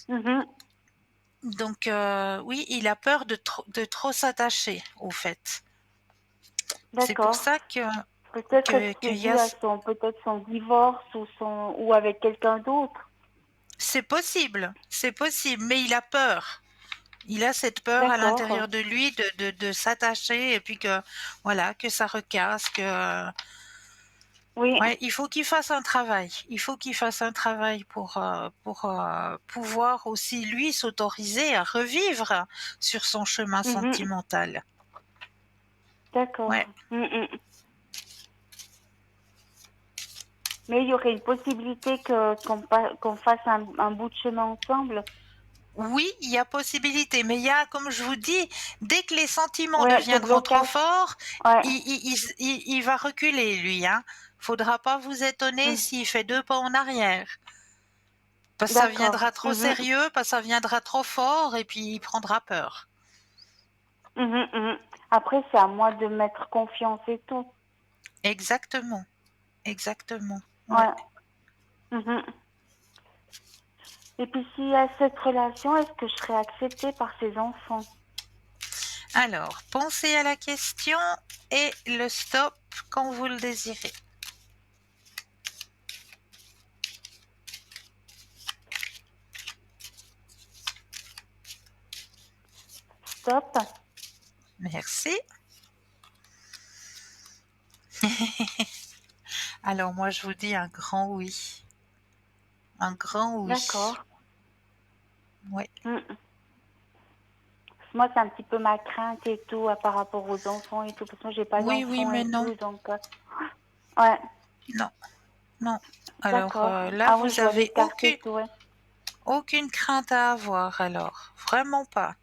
Mhm. donc oui, il a peur de trop s'attacher au fait. C'est pour D'accord. ça Peut-être que c'est qu'il y dû a à peut-être son divorce ou avec quelqu'un d'autre. c'est possible, mais il a peur. Il a cette peur à D'accord. l'intérieur de lui de s'attacher et puis que voilà que ça recasse, que Oui. Ouais, il faut qu'il fasse un travail. Il faut qu'il fasse un travail pour pouvoir aussi lui s'autoriser à revivre sur son chemin Mhm. sentimental. D'accord. Ouais. Mais il y aurait une possibilité qu'on fasse un bout de chemin ensemble. Oui, il y a possibilité, mais il y a, comme je vous dis, dès que les sentiments Ouais, des deviendront trop blocages. forts, Ouais. il va reculer, lui, hein. Faudra pas vous étonner Mm. s'il fait 2 pas en arrière. Parce que ça D'accord. viendra trop sérieux, parce que ça viendra trop fort, et puis il prendra peur. Mhm. Après, c'est à moi de mettre confiance et tout. Exactement, exactement. Ouais. Ouais. Mhm. Et puis, s'il y a cette relation, est-ce que je serai acceptée par ses enfants? Alors, pensez à la question et le stop quand vous le désirez. Stop. Merci. Alors, moi, je vous dis un grand oui. Un grand oui. D'accord. Ouais. Mm. Moi, c'est un petit peu ma crainte et tout par rapport aux enfants et tout. Parce que moi, j'ai pas Oui, oui, d'enfants mais et non. tout. Donc, ouais. Non, non. Alors D'accord. là, Ah oui, vous je dois avez l'écarter, tout, ouais. aucune crainte à avoir alors. Vraiment pas.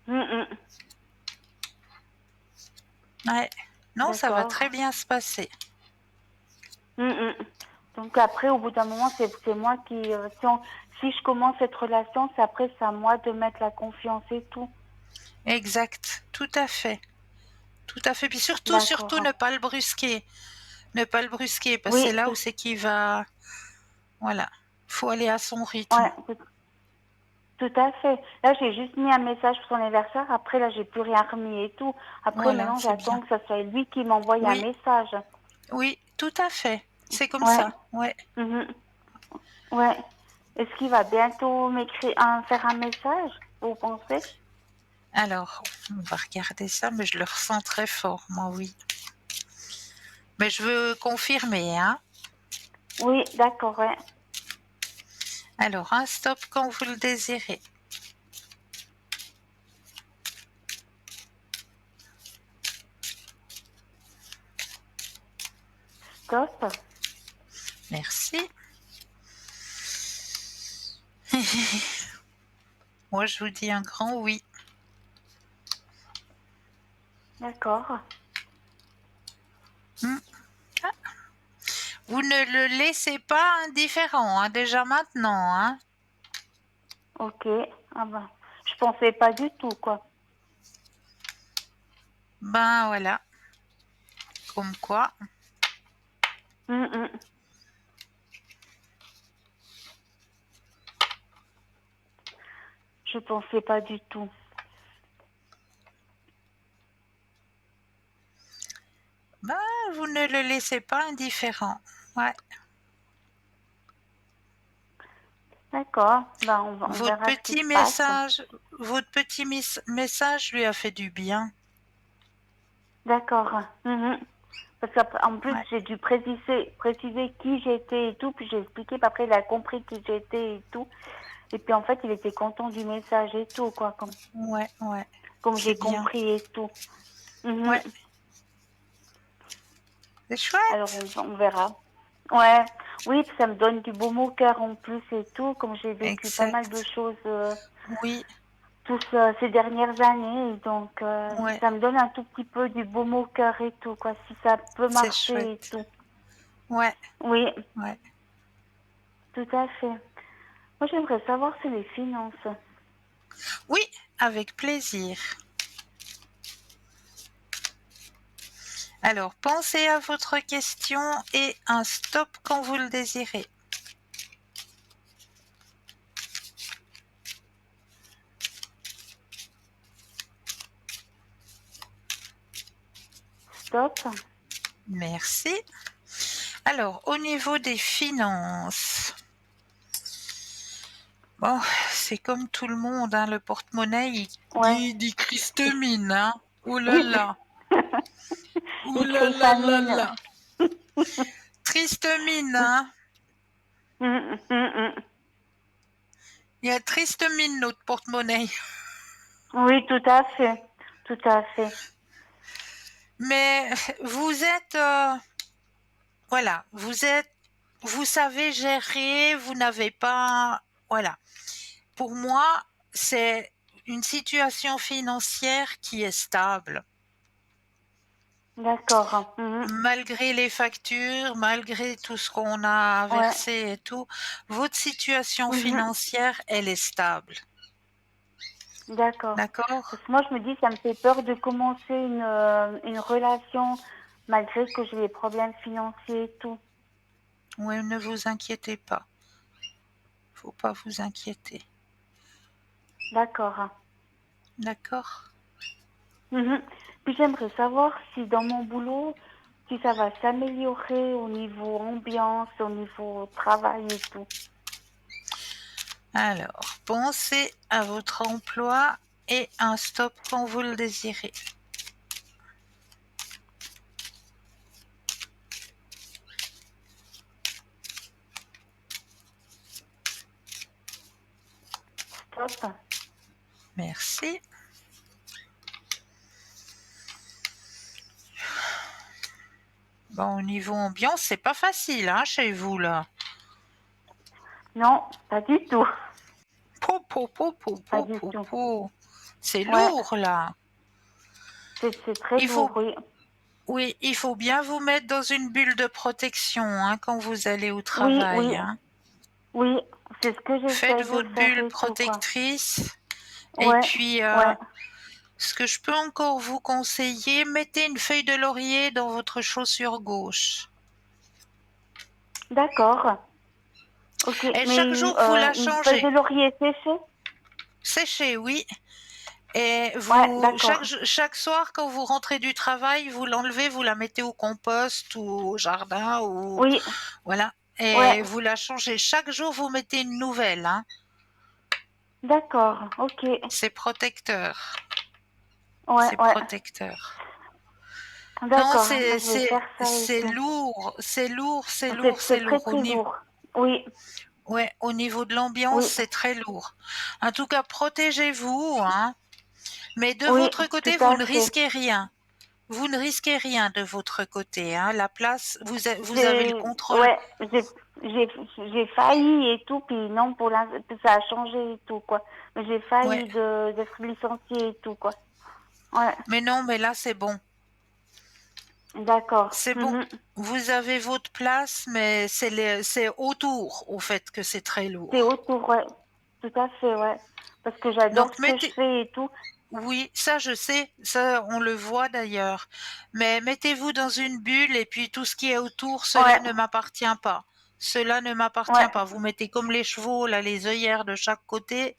Mm. Ouais. Non, ça va D'accord. très bien se passer. Mm. Donc après, au bout d'un moment, c'est moi qui, si je commence cette relation, c'est à moi de mettre la confiance et tout. Exact. Tout à fait. Tout à fait. Puis surtout, surtout, D'accord. ne pas le brusquer. Ne pas le brusquer, parce que Oui, c'est là où c'est qu'il va. Voilà. Faut aller à son rythme. ouais, tout à fait. Là, j'ai juste mis un message pour son anniversaire. Après, là, j'ai plus rien remis et tout. Après, Voilà, maintenant, c'est j'attends bien. que ça soit lui qui m'envoie un Oui, message. oui, tout à fait. C'est comme Ouais. ça. Ouais. Mhm. Ouais. Est-ce qu'il va bientôt faire un message, vous pensez? Alors, on va regarder ça, mais je le ressens très fort, moi, oui. Mais je veux confirmer, hein. Oui, d'accord, ouais. Alors, un stop quand vous le désirez. Stop. Merci. Moi, je vous dis un grand oui. D'accord. Hmm. Ah. Vous ne le laissez pas indifférent, hein, déjà maintenant, hein. Ok. Ah ben, je pensais pas du tout, quoi. Ben voilà, comme quoi. Mm. Je pensais pas du tout. Ben, vous ne le laissez pas indifférent. Ouais. D'accord. Ben, on Votre verra ce qui petit se passe. message, votre petit message lui a fait du bien. D'accord. Parce qu'en plus, Ouais. j'ai dû préciser qui j'étais et tout. Puis j'ai expliqué. Puis après, il a compris qui j'étais et tout. Et puis en fait, il était content du message et tout, quoi. Ouais, ouais. Comme C'est j'ai bien. compris et tout. Mhm. Ouais. C'est Alors, chouette. on verra. Ouais. Oui, puis ça me donne du baume au cœur en plus et tout. Comme j'ai vécu pas mal de Exact. choses Oui. tous ces dernières années. Et donc, Ouais. ça me donne un tout petit peu du baume au cœur et tout, quoi. Si ça peut C'est marcher et chouette. tout. Ouais. Oui, Ouais. tout à fait. Moi, j'aimerais savoir si les finances. Oui, avec plaisir. Alors, pensez à votre question et un stop quand vous le désirez. Stop. Merci. Alors, au niveau des finances, bon, c'est comme tout le monde, hein, le porte-monnaie, Ouais. il dit Christemine, hein. Ouh là Il, là, ouh il là crie là là famine. là. Triste mine, hein. Il y a triste mine, notre porte-monnaie. Oui, tout à fait. Tout à fait. Mais vous êtes... voilà, vous savez gérer, vous n'avez pas... Voilà. Pour moi, c'est une situation financière qui est stable. D'accord. Malgré les factures, malgré tout ce qu'on a Ouais. versé et tout, votre situation financière, elle est stable. D'accord. D'accord? Parce que moi, je me dis, ça me fait peur de commencer une relation malgré que j'ai des problèmes financiers et tout. Oui, ne vous inquiétez pas. Faut pas vous inquiéter. D'accord. D'accord? Puis j'aimerais savoir si dans mon boulot, si ça va s'améliorer au niveau ambiance, au niveau travail et tout. Alors, pensez à votre emploi et un stop quand vous le désirez. Stop. Merci. Bon, au niveau ambiance, c'est pas facile, hein, chez vous, là. Non, pas du tout. Po, po, po, po, Pas po, du po, tout. po. C'est Ouais, lourd, là. c'est très Il lourd, faut, oui. oui, il faut bien vous mettre dans une bulle de protection, hein, quand vous allez au Oui, travail, oui, hein. oui. C'est ce que Faites j'essaye de votre faire bulle et tout, quoi. protectrice. Et Ouais, puis, ouais. ce que je peux encore vous conseiller, mettez une feuille de laurier dans votre chaussure gauche. D'accord. Ok, Et mais chaque jour, vous la une feuille de changez. laurier séchée? Séchez, oui. Et Ouais, vous, d'accord. chaque soir, quand vous rentrez du travail, vous l'enlevez, vous la mettez au compost ou au jardin ou Oui, voilà. ouais, Et vous la changez. Chaque jour, vous mettez une nouvelle, hein. d'accord. Ok. C'est protecteur. Ouais, C'est ouais. protecteur. Non, D'accord. Bah, je vais faire ça et c'est tout. lourd, c'est lourd, c'est lourd, C'est c'est très lourd. très lourd. Oui, Ouais, au niveau de l'ambiance, oui, c'est très lourd. En tout cas, protégez-vous, hein. Mais de oui, votre tout côté, vous à ne fait. risquez rien. Vous ne risquez rien de votre côté, hein. La place, vous avez le J'ai, contrôle. ouais, j'ai failli et tout, puis non, pour l'instant, ça a changé et tout, quoi. Mais j'ai Ouais. failli d'être licenciée et tout, quoi. Ouais, Mais non, mais là, c'est bon. d'accord. C'est bon. Vous avez votre place, mais c'est autour, au fait, que c'est très C'est lourd. autour, ouais. Tout à fait, ouais. Parce que j'adore Donc, ce que je fais et tout. oui, ça je sais, ça on le voit d'ailleurs. Mais mettez-vous dans une bulle et puis tout ce qui est autour, cela Ouais, ne m'appartient pas. Cela ne m'appartient ouais, pas. Vous mettez comme les chevaux, là, les œillères de chaque côté,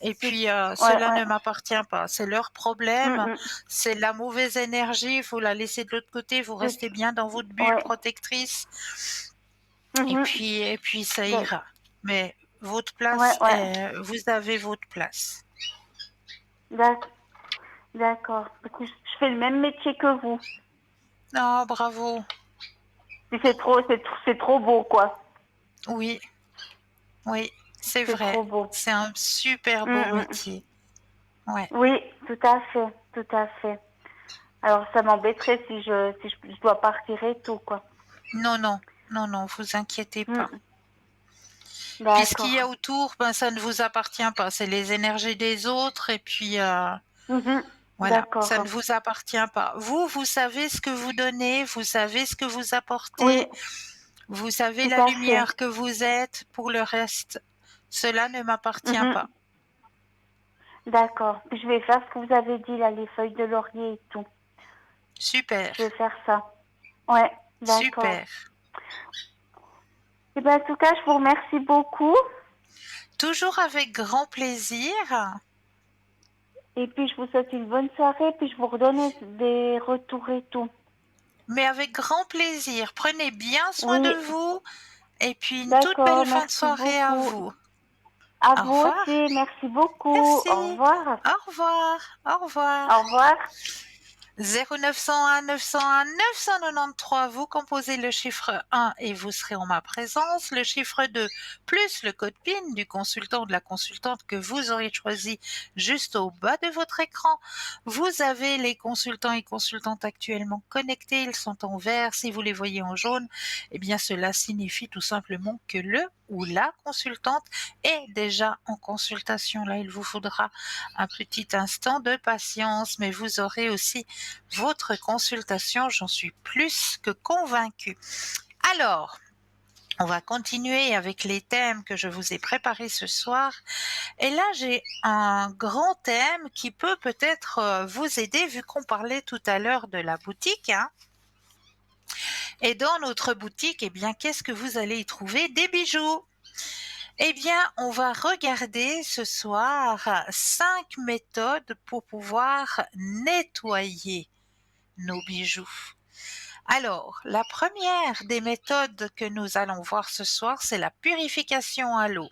et tout, puis ouais, cela ouais. ne m'appartient pas. C'est leur problème, c'est la mauvaise énergie, il faut la laisser de l'autre côté, vous Tout, restez bien dans votre bulle ouais. protectrice, Mhm. et puis ça D'ac- ira. Mais votre Ouais, place, ouais. vous avez votre place. D'ac- D'accord. Parce que je fais le même métier que vous. Oh, bravo. Puis c'est trop beau, quoi. Oui. Oui, c'est C'est vrai. trop beau. C'est un super beau Mm, mm. métier. Ouais. Oui, tout à fait, tout à fait. Alors, ça m'embêterait si je dois partir et tout, quoi. Non, non, non, non, vous inquiétez pas. Mm. Puis ce qu'il y D'accord. a autour, ben ça ne vous appartient pas. C'est les énergies des autres et puis Mhm. voilà, ça ne D'accord. vous appartient pas. Vous, vous savez ce que vous donnez, vous savez ce que vous Oui, apportez, vous savez tout la à fait. lumière que vous êtes. Pour le reste, cela ne m'appartient Mhm. pas. D'accord. Puis je vais faire ce que vous avez dit, là, les feuilles de laurier et tout. Super, Je vais faire ça. Ouais, d'accord. super. Et ben, en tout cas, je vous remercie beaucoup. Toujours avec grand plaisir. Et puis, je vous souhaite une bonne soirée. Puis, je vous redonne des retours et tout. Mais avec grand plaisir. Prenez bien soin de Oui, vous et puis une toute belle d'accord. fin de Merci soirée à beaucoup. vous. À Au vous revoir. aussi. Merci beaucoup. Au Merci. revoir. Au revoir. Au revoir. Au revoir. 0901 901 993, vous composez le chiffre 1 et vous serez en ma présence. Le chiffre 2 plus le code PIN du consultant ou de la consultante que vous aurez choisi juste au bas de votre écran. Vous avez les consultants et consultantes actuellement connectés, ils sont en vert. Si vous les voyez en jaune, eh bien cela signifie tout simplement que le ou la consultante est déjà en consultation. Là, il vous faudra un petit instant de patience, mais vous aurez aussi votre consultation, j'en suis plus que convaincue. Alors, on va continuer avec les thèmes que je vous ai préparés ce soir. Et là, j'ai un grand thème qui peut peut-être vous aider, vu qu'on parlait tout à l'heure de la boutique, hein. Et dans notre boutique, eh bien, qu'est-ce que vous allez y trouver? Des bijoux. Eh bien, on va regarder ce soir 5 méthodes pour pouvoir nettoyer nos bijoux. Alors, la première des méthodes que nous allons voir ce soir, c'est la purification à l'eau.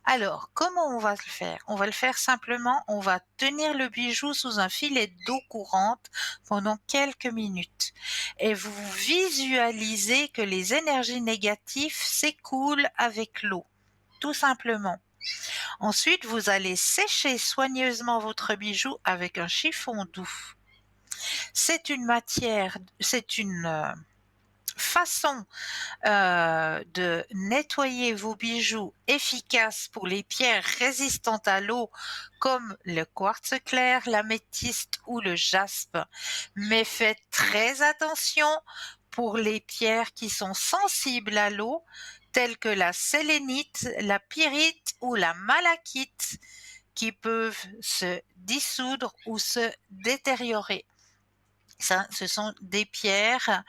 Alors, comment on va le faire? On va le faire simplement, on va tenir le bijou sous un filet d'eau courante pendant quelques minutes. Et vous visualisez que les énergies négatives s'écoulent avec l'eau, tout simplement. Ensuite, vous allez sécher soigneusement votre bijou avec un chiffon doux. C'est une façon de nettoyer vos bijoux efficace pour les pierres résistantes à l'eau comme le quartz clair, l'améthyste ou le jaspe. Mais faites très attention pour les pierres qui sont sensibles à l'eau, telles que la sélénite, la pyrite ou la malachite, qui peuvent se dissoudre ou se détériorer. Ça, ce sont des pierres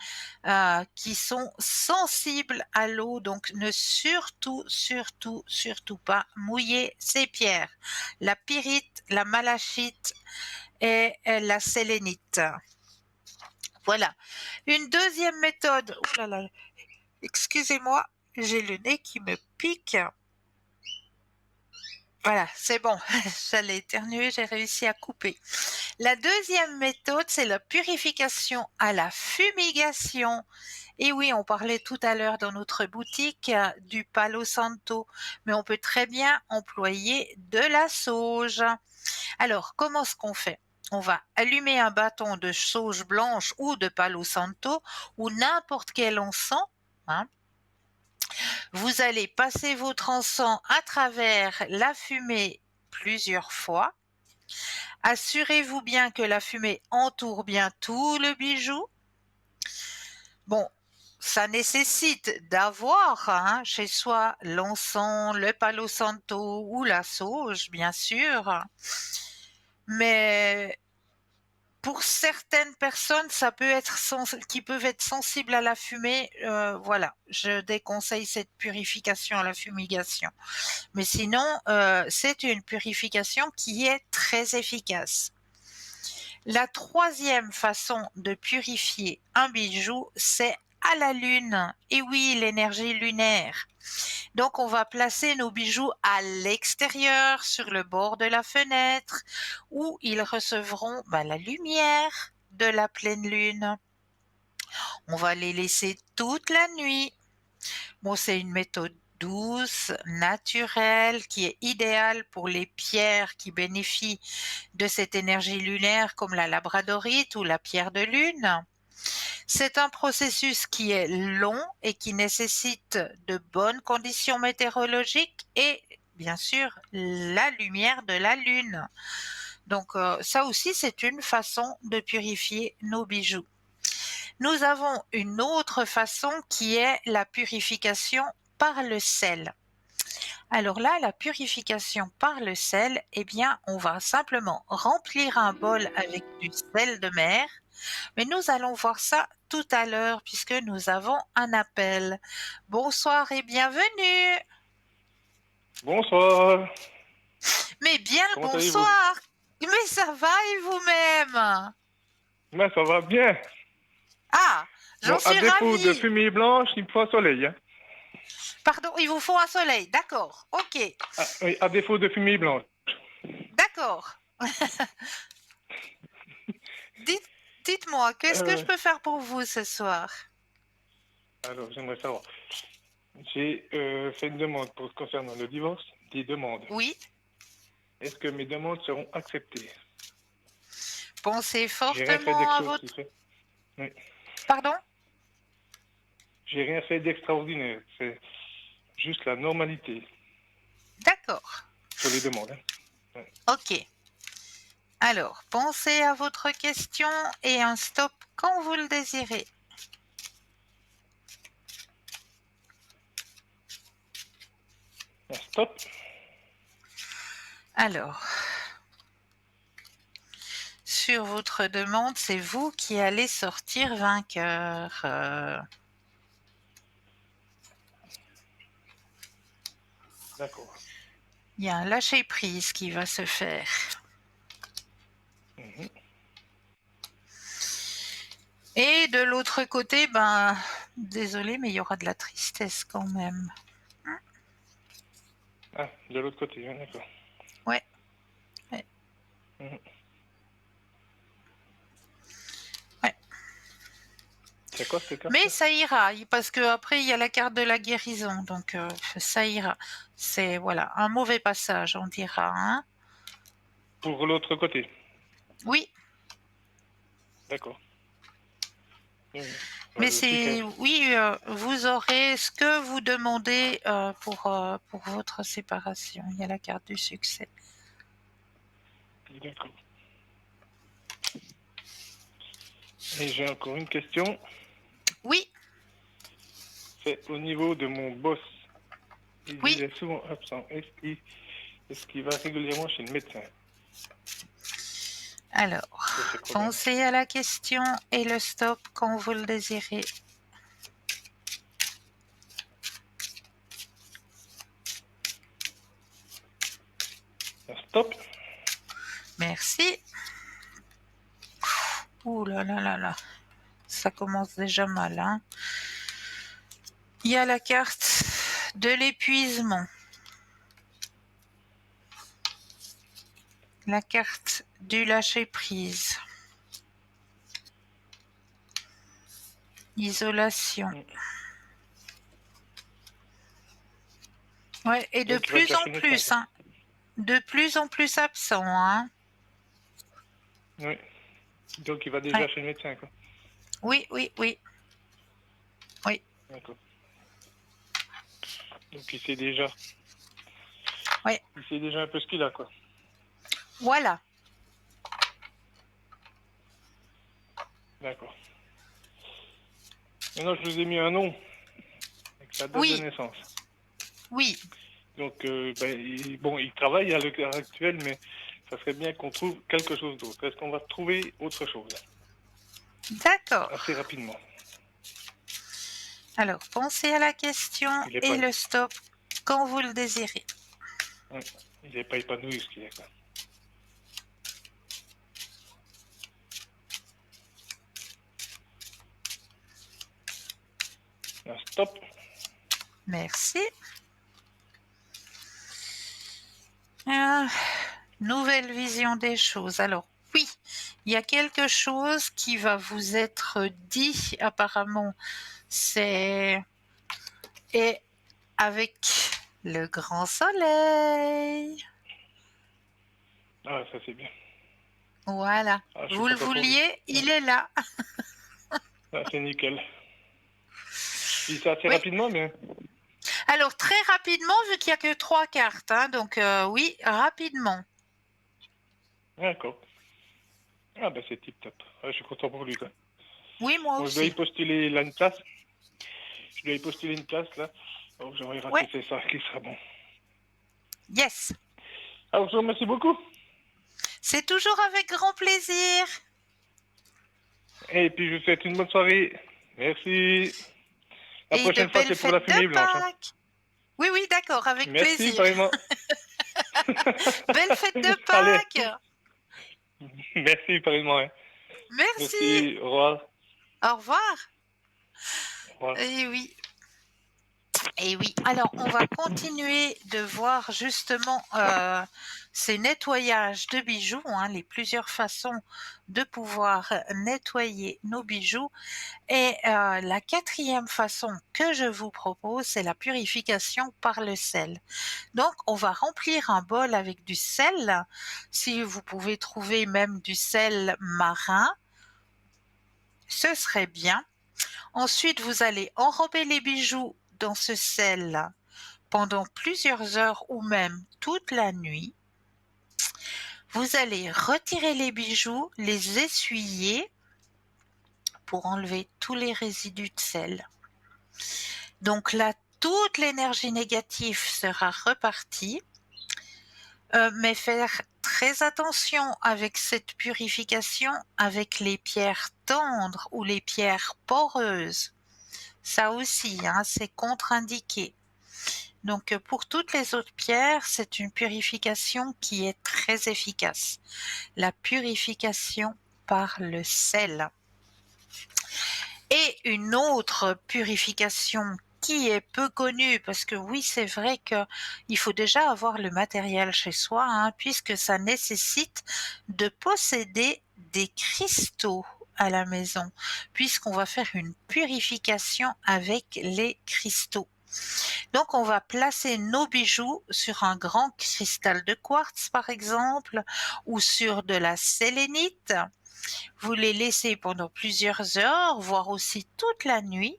qui sont sensibles à l'eau, donc ne surtout pas mouiller ces pierres. La pyrite, la malachite et la sélénite. Voilà. Une deuxième méthode. Oh là là, excusez-moi, j'ai le nez qui me pique. Voilà, c'est bon, j'allais éternuer, j'ai réussi à couper. La deuxième méthode, c'est la purification à la fumigation. Et oui, on parlait tout à l'heure dans notre boutique du Palo Santo, mais on peut très bien employer de la sauge. Alors, comment est-ce qu'on fait? On va allumer un bâton de sauge blanche ou de Palo Santo ou n'importe quel encens, hein. Vous allez passer votre encens à travers la fumée plusieurs fois. Assurez-vous bien que la fumée entoure bien tout le bijou. Bon, ça nécessite d'avoir chez soi l'encens, le Palo Santo ou la sauge, bien sûr. Mais pour certaines personnes, qui peuvent être sensibles à la fumée, voilà, je déconseille cette purification à la fumigation. Mais sinon, c'est une purification qui est très efficace. La troisième façon de purifier un bijou, c'est à la lune. Et oui, l'énergie lunaire. Donc, on va placer nos bijoux à l'extérieur, sur le bord de la fenêtre, où ils recevront la lumière de la pleine lune. On va les laisser toute la nuit. Bon, c'est une méthode douce, naturelle, qui est idéale pour les pierres qui bénéficient de cette énergie lunaire, comme la labradorite ou la pierre de lune. C'est un processus qui est long et qui nécessite de bonnes conditions météorologiques et bien sûr la lumière de la lune. Donc ça aussi, c'est une façon de purifier nos bijoux. Nous avons une autre façon qui est la purification par le sel. Alors là, la purification par le sel, eh bien, on va simplement remplir un bol avec du sel de mer. Mais nous allons voir ça tout à l'heure puisque nous avons un appel. Bonsoir et bienvenue. Bonsoir. Mais bien le Comment allez-vous? bonsoir. Mais ça va et vous-même? Mais ça va bien. Ah, j'en Bon, à suis défaut de ravie. fumée blanche, il me faut un soleil. Hein. Pardon, il vous faut un soleil. D'accord, ok. Ah, oui, à défaut de fumée blanche. D'accord. Dites, Dites-moi, qu'est-ce que je Euh, peux faire pour vous ce soir? alors, j'aimerais savoir. J'ai fait une demande concernant le divorce, des demandes. Oui, Est-ce que mes demandes seront acceptées? pensez J'ai rien fait fortement à votre... d'extraordinaire. Oui. Pardon? J'ai rien fait d'extraordinaire. C'est juste la normalité D'accord. sur les demandes. Hein. Ouais. Ok. Alors, pensez à votre question et un stop quand vous le désirez. Un stop. Alors, sur votre demande, c'est vous qui allez sortir vainqueur. D'accord. Il y a un lâcher-prise qui va se faire. Mhm. Et de l'autre côté, ben, désolé, mais il y aura de la tristesse quand même. Ah, de l'autre côté, hein, d'accord. Ouais, ouais, Mhm. ouais. C'est quoi cette carte? Mais ça ira, parce que après il y a la carte de la guérison, donc ça ira. C'est voilà un mauvais passage, on dira. Hein. Pour l'autre côté. Oui, D'accord. Oui. mais Je sais que... oui, vous aurez ce que vous demandez pour votre séparation. Il y a la carte du succès. D'accord. Et j'ai encore une question. Oui, C'est au niveau de mon boss. oui. Il est souvent absent. Est-ce qu'il va régulièrement chez le médecin? Alors, Pour ses problèmes. pensez à la question et le stop quand vous le désirez. Un stop. Merci. Ouh là là là là. Ça commence déjà mal. Hein. Il y a la carte de l'épuisement. La carte du lâcher-prise. Isolation. Ouais, et de Donc, il va plus déjà en chez le médecin, plus, quoi. hein. De plus en plus absent, hein. Oui. Donc, il va déjà Ouais. chez le médecin, quoi. Oui, oui, oui. Oui, D'accord. Donc, il sait déjà. oui. Il sait déjà un peu ce qu'il a, quoi. Voilà. D'accord. Maintenant, je vous ai mis un nom avec sa date de Oui, naissance. oui. Donc, bon, il travaille à l'heure actuelle, mais ça serait bien qu'on trouve quelque chose d'autre. Est-ce qu'on va trouver autre chose D'accord. assez rapidement? Alors, pensez à la question Il n'est et pas, le stop quand vous le désirez. ouais, il est pas épanoui, ce qu'il est, quoi. Un stop. Merci. Ah, nouvelle vision des choses. Alors, oui, il y a quelque chose qui va vous être dit apparemment. C'est... Et avec le grand soleil. Ah, ça c'est bien. Voilà. Ah, je suis Vous le content pour lui. vouliez, Ouais. il est là. Ah, c'est nickel. Puis c'est assez Oui. rapidement, mais... Alors, très rapidement, vu qu'il n'y a que 3 cartes, hein, donc oui, rapidement. D'accord. Ah, ben c'est tip top. Ah, je suis content pour lui, quoi. Oui, moi Bon, je dois y aussi. postuler là une place. Je dois y postuler une place, là. Donc, j'aurais raté, Ouais, c'est ça qui sera bon. yes. Alors, je vous remercie beaucoup. C'est toujours avec grand plaisir. Et puis, je vous souhaite une bonne soirée. Merci. La Et de prochaine fois, belles c'est pour la fêtes fumée de blanche. Hein. Pâques. Oui, oui, d'accord, avec Merci, plaisir. pareillement. Belles fêtes de Allez. Pâques. Merci, pareillement. Hein. Merci. Merci. Au revoir. Au revoir. Au revoir. Eh oui. Et oui, alors on va continuer de voir justement ces nettoyages de bijoux, hein, les plusieurs façons de pouvoir nettoyer nos bijoux. Et la quatrième façon que je vous propose, c'est la purification par le sel. Donc, on va remplir un bol avec du sel. Si vous pouvez trouver même du sel marin, ce serait bien. Ensuite, vous allez enrober les bijoux dans ce sel pendant plusieurs heures ou même toute la nuit. Vous allez retirer les bijoux, les essuyer pour enlever tous les résidus de sel. Donc là, toute l'énergie négative sera repartie, mais faire très attention avec cette purification avec les pierres tendres ou les pierres poreuses. Ça aussi, hein, c'est contre-indiqué. Donc pour toutes les autres pierres, c'est une purification qui est très efficace. La purification par le sel. Et une autre purification qui est peu connue, parce que oui, c'est vrai qu'il faut déjà avoir le matériel chez soi, hein, puisque ça nécessite de posséder des cristaux à la maison, puisqu'on va faire une purification avec les cristaux. Donc on va placer nos bijoux sur un grand cristal de quartz par exemple, ou sur de la sélénite. Vous les laissez pendant plusieurs heures, voire aussi toute la nuit.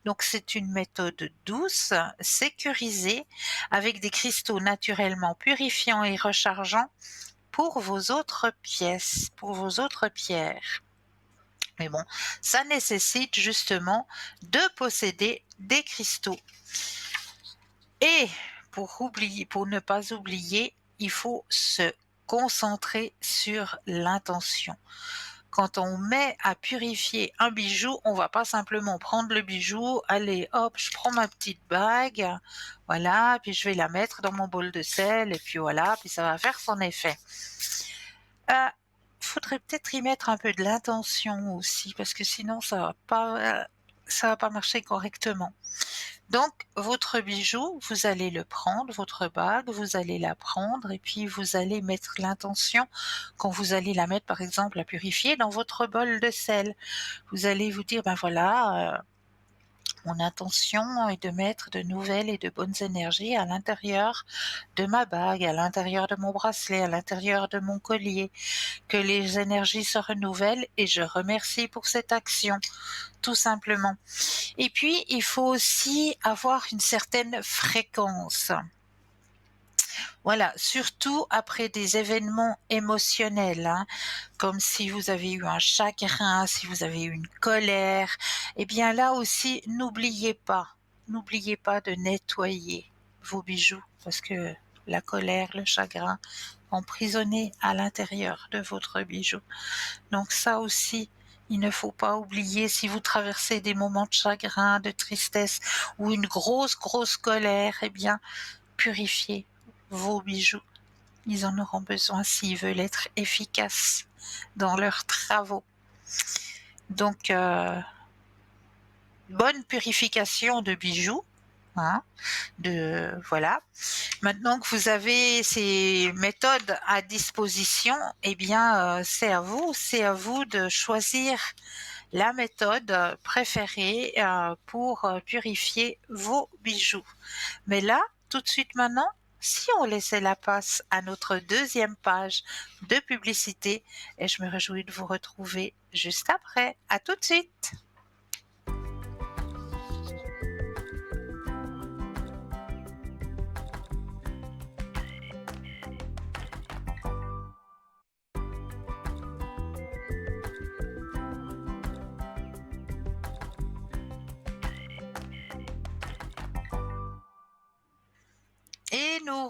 Donc c'est une méthode douce, sécurisée, avec des cristaux naturellement purifiants et rechargeants pour vos autres pièces, pour vos autres pierres. Mais bon, ça nécessite justement de posséder des cristaux. Et pour ne pas oublier, il faut se concentrer sur l'intention. Quand on met à purifier un bijou, on va pas simplement prendre le bijou, allez hop, je prends ma petite bague, voilà, puis je vais la mettre dans mon bol de sel, et puis voilà, puis ça va faire son effet. Faudrait peut-être y mettre un peu de l'intention aussi, parce que sinon ça va pas marcher correctement. Donc, votre bijou, vous allez le prendre, votre bague, vous allez la prendre et puis vous allez mettre l'intention quand vous allez la mettre, par exemple, à purifier dans votre bol de sel. Vous allez vous dire, ben voilà, mon intention est de mettre de nouvelles et de bonnes énergies à l'intérieur de ma bague, à l'intérieur de mon bracelet, à l'intérieur de mon collier, que les énergies se renouvellent et je remercie pour cette action, tout simplement. Et puis, il faut aussi avoir une certaine fréquence. Voilà, surtout après des événements émotionnels, hein, comme si vous avez eu un chagrin, si vous avez eu une colère. Eh bien là aussi, n'oubliez pas de nettoyer vos bijoux, parce que la colère, le chagrin, emprisonnés à l'intérieur de votre bijou. Donc ça aussi, il ne faut pas oublier, si vous traversez des moments de chagrin, de tristesse ou une grosse colère, eh bien, purifiez vos bijoux. Ils en auront besoin s'ils veulent être efficaces dans leurs travaux. Donc, bonne purification de bijoux. Hein, voilà. Maintenant que vous avez ces méthodes à disposition, eh bien, c'est à vous de choisir la méthode préférée pour purifier vos bijoux. Mais là, tout de suite maintenant, si on laissait la place à notre deuxième page de publicité, et je me réjouis de vous retrouver juste après. À tout de suite. Et nous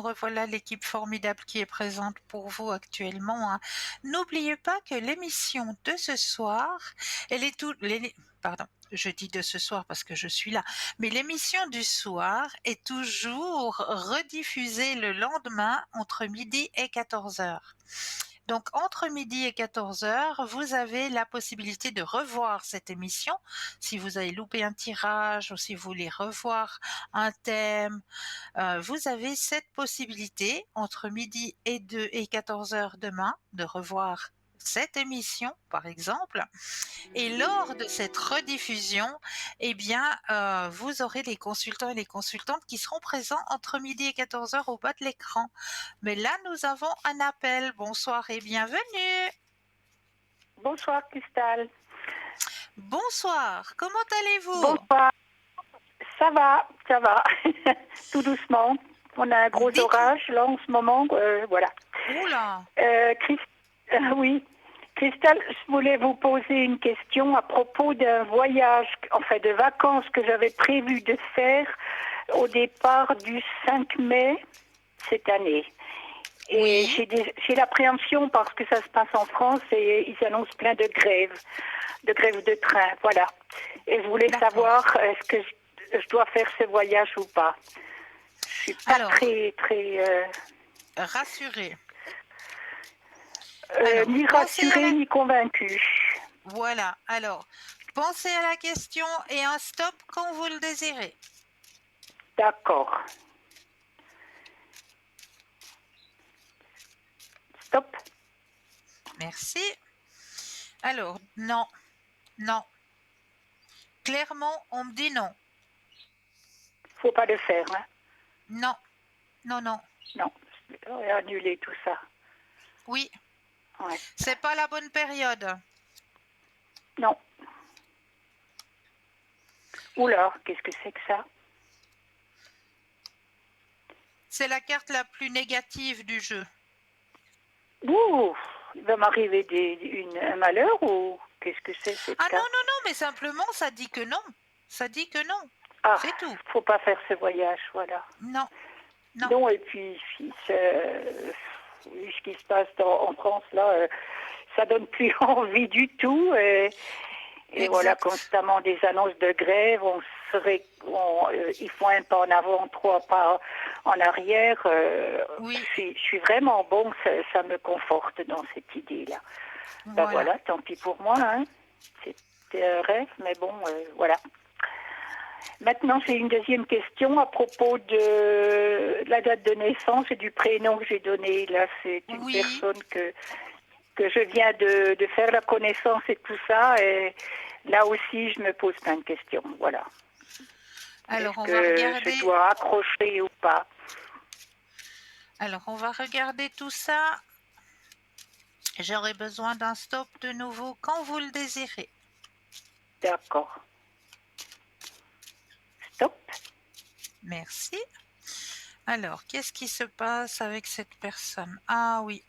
revoilà l'équipe formidable qui est présente pour vous actuellement, hein. N'oubliez pas que l'émission de ce soir, pardon, je dis de ce soir parce que je suis là, mais l'émission du soir est toujours rediffusée le lendemain entre midi et 14h. Donc, entre midi et 14 heures, vous avez la possibilité de revoir cette émission. Si vous avez loupé un tirage ou si vous voulez revoir un thème, vous avez cette possibilité entre midi et 14 heures demain de revoir cette émission, par exemple. Et lors de cette rediffusion, eh bien, vous aurez les consultants et les consultantes qui seront présents entre midi et 14 heures au bas de l'écran. Mais là, nous avons un appel. Bonsoir et bienvenue. Bonsoir, Cristal. Bonsoir, comment allez-vous? Bonsoir. Ça va. Tout doucement. On a un gros orage là en ce moment. Voilà. Oula. Oui. Cristal, je voulais vous poser une question à propos d'un voyage, enfin de vacances que j'avais prévu de faire au départ du 5 mai cette année. Et j'ai l'appréhension parce que ça se passe en France et ils annoncent plein de grèves de train, voilà. Et je voulais savoir, est-ce que je dois faire ce voyage ou pas? Je suis pas très rassurée. Ni rassurée ni convaincue. Voilà, alors, pensez à la question et un stop quand vous le désirez. D'accord. Stop. Merci. Alors, non. Clairement, on me dit non. Faut pas le faire, hein? Non. Non, on va annuler tout ça. Oui. Ouais. C'est pas la bonne période. Non. Oula, qu'est-ce que c'est que ça? C'est la carte la plus négative du jeu. Ouh, il va m'arriver un malheur ou qu'est-ce que c'est cette carte? Non, mais simplement ça dit que non. Ça dit que non. Ah, c'est tout. Faut pas faire ce voyage, voilà. Non. Non, et puis ce qui se passe en France là, ça donne plus envie du tout. Et voilà, constamment des annonces de grève, ils font un pas en avant, 3 pas en arrière. Je suis vraiment bon, ça me conforte dans cette idée-là. Voilà, tant pis pour moi, hein. C'était un rêve, mais bon, voilà. Maintenant, j'ai une deuxième question à propos de la date de naissance et du prénom que j'ai donné. Là, c'est une personne que je viens de faire la connaissance et tout ça. Et là aussi, je me pose plein de questions. Voilà. Alors, Est-ce que je dois accrocher ou pas? Alors, on va regarder tout ça. J'aurai besoin d'un stop de nouveau quand vous le désirez. D'accord. Stop. Merci. Alors, qu'est-ce qui se passe avec cette personne? Ah oui.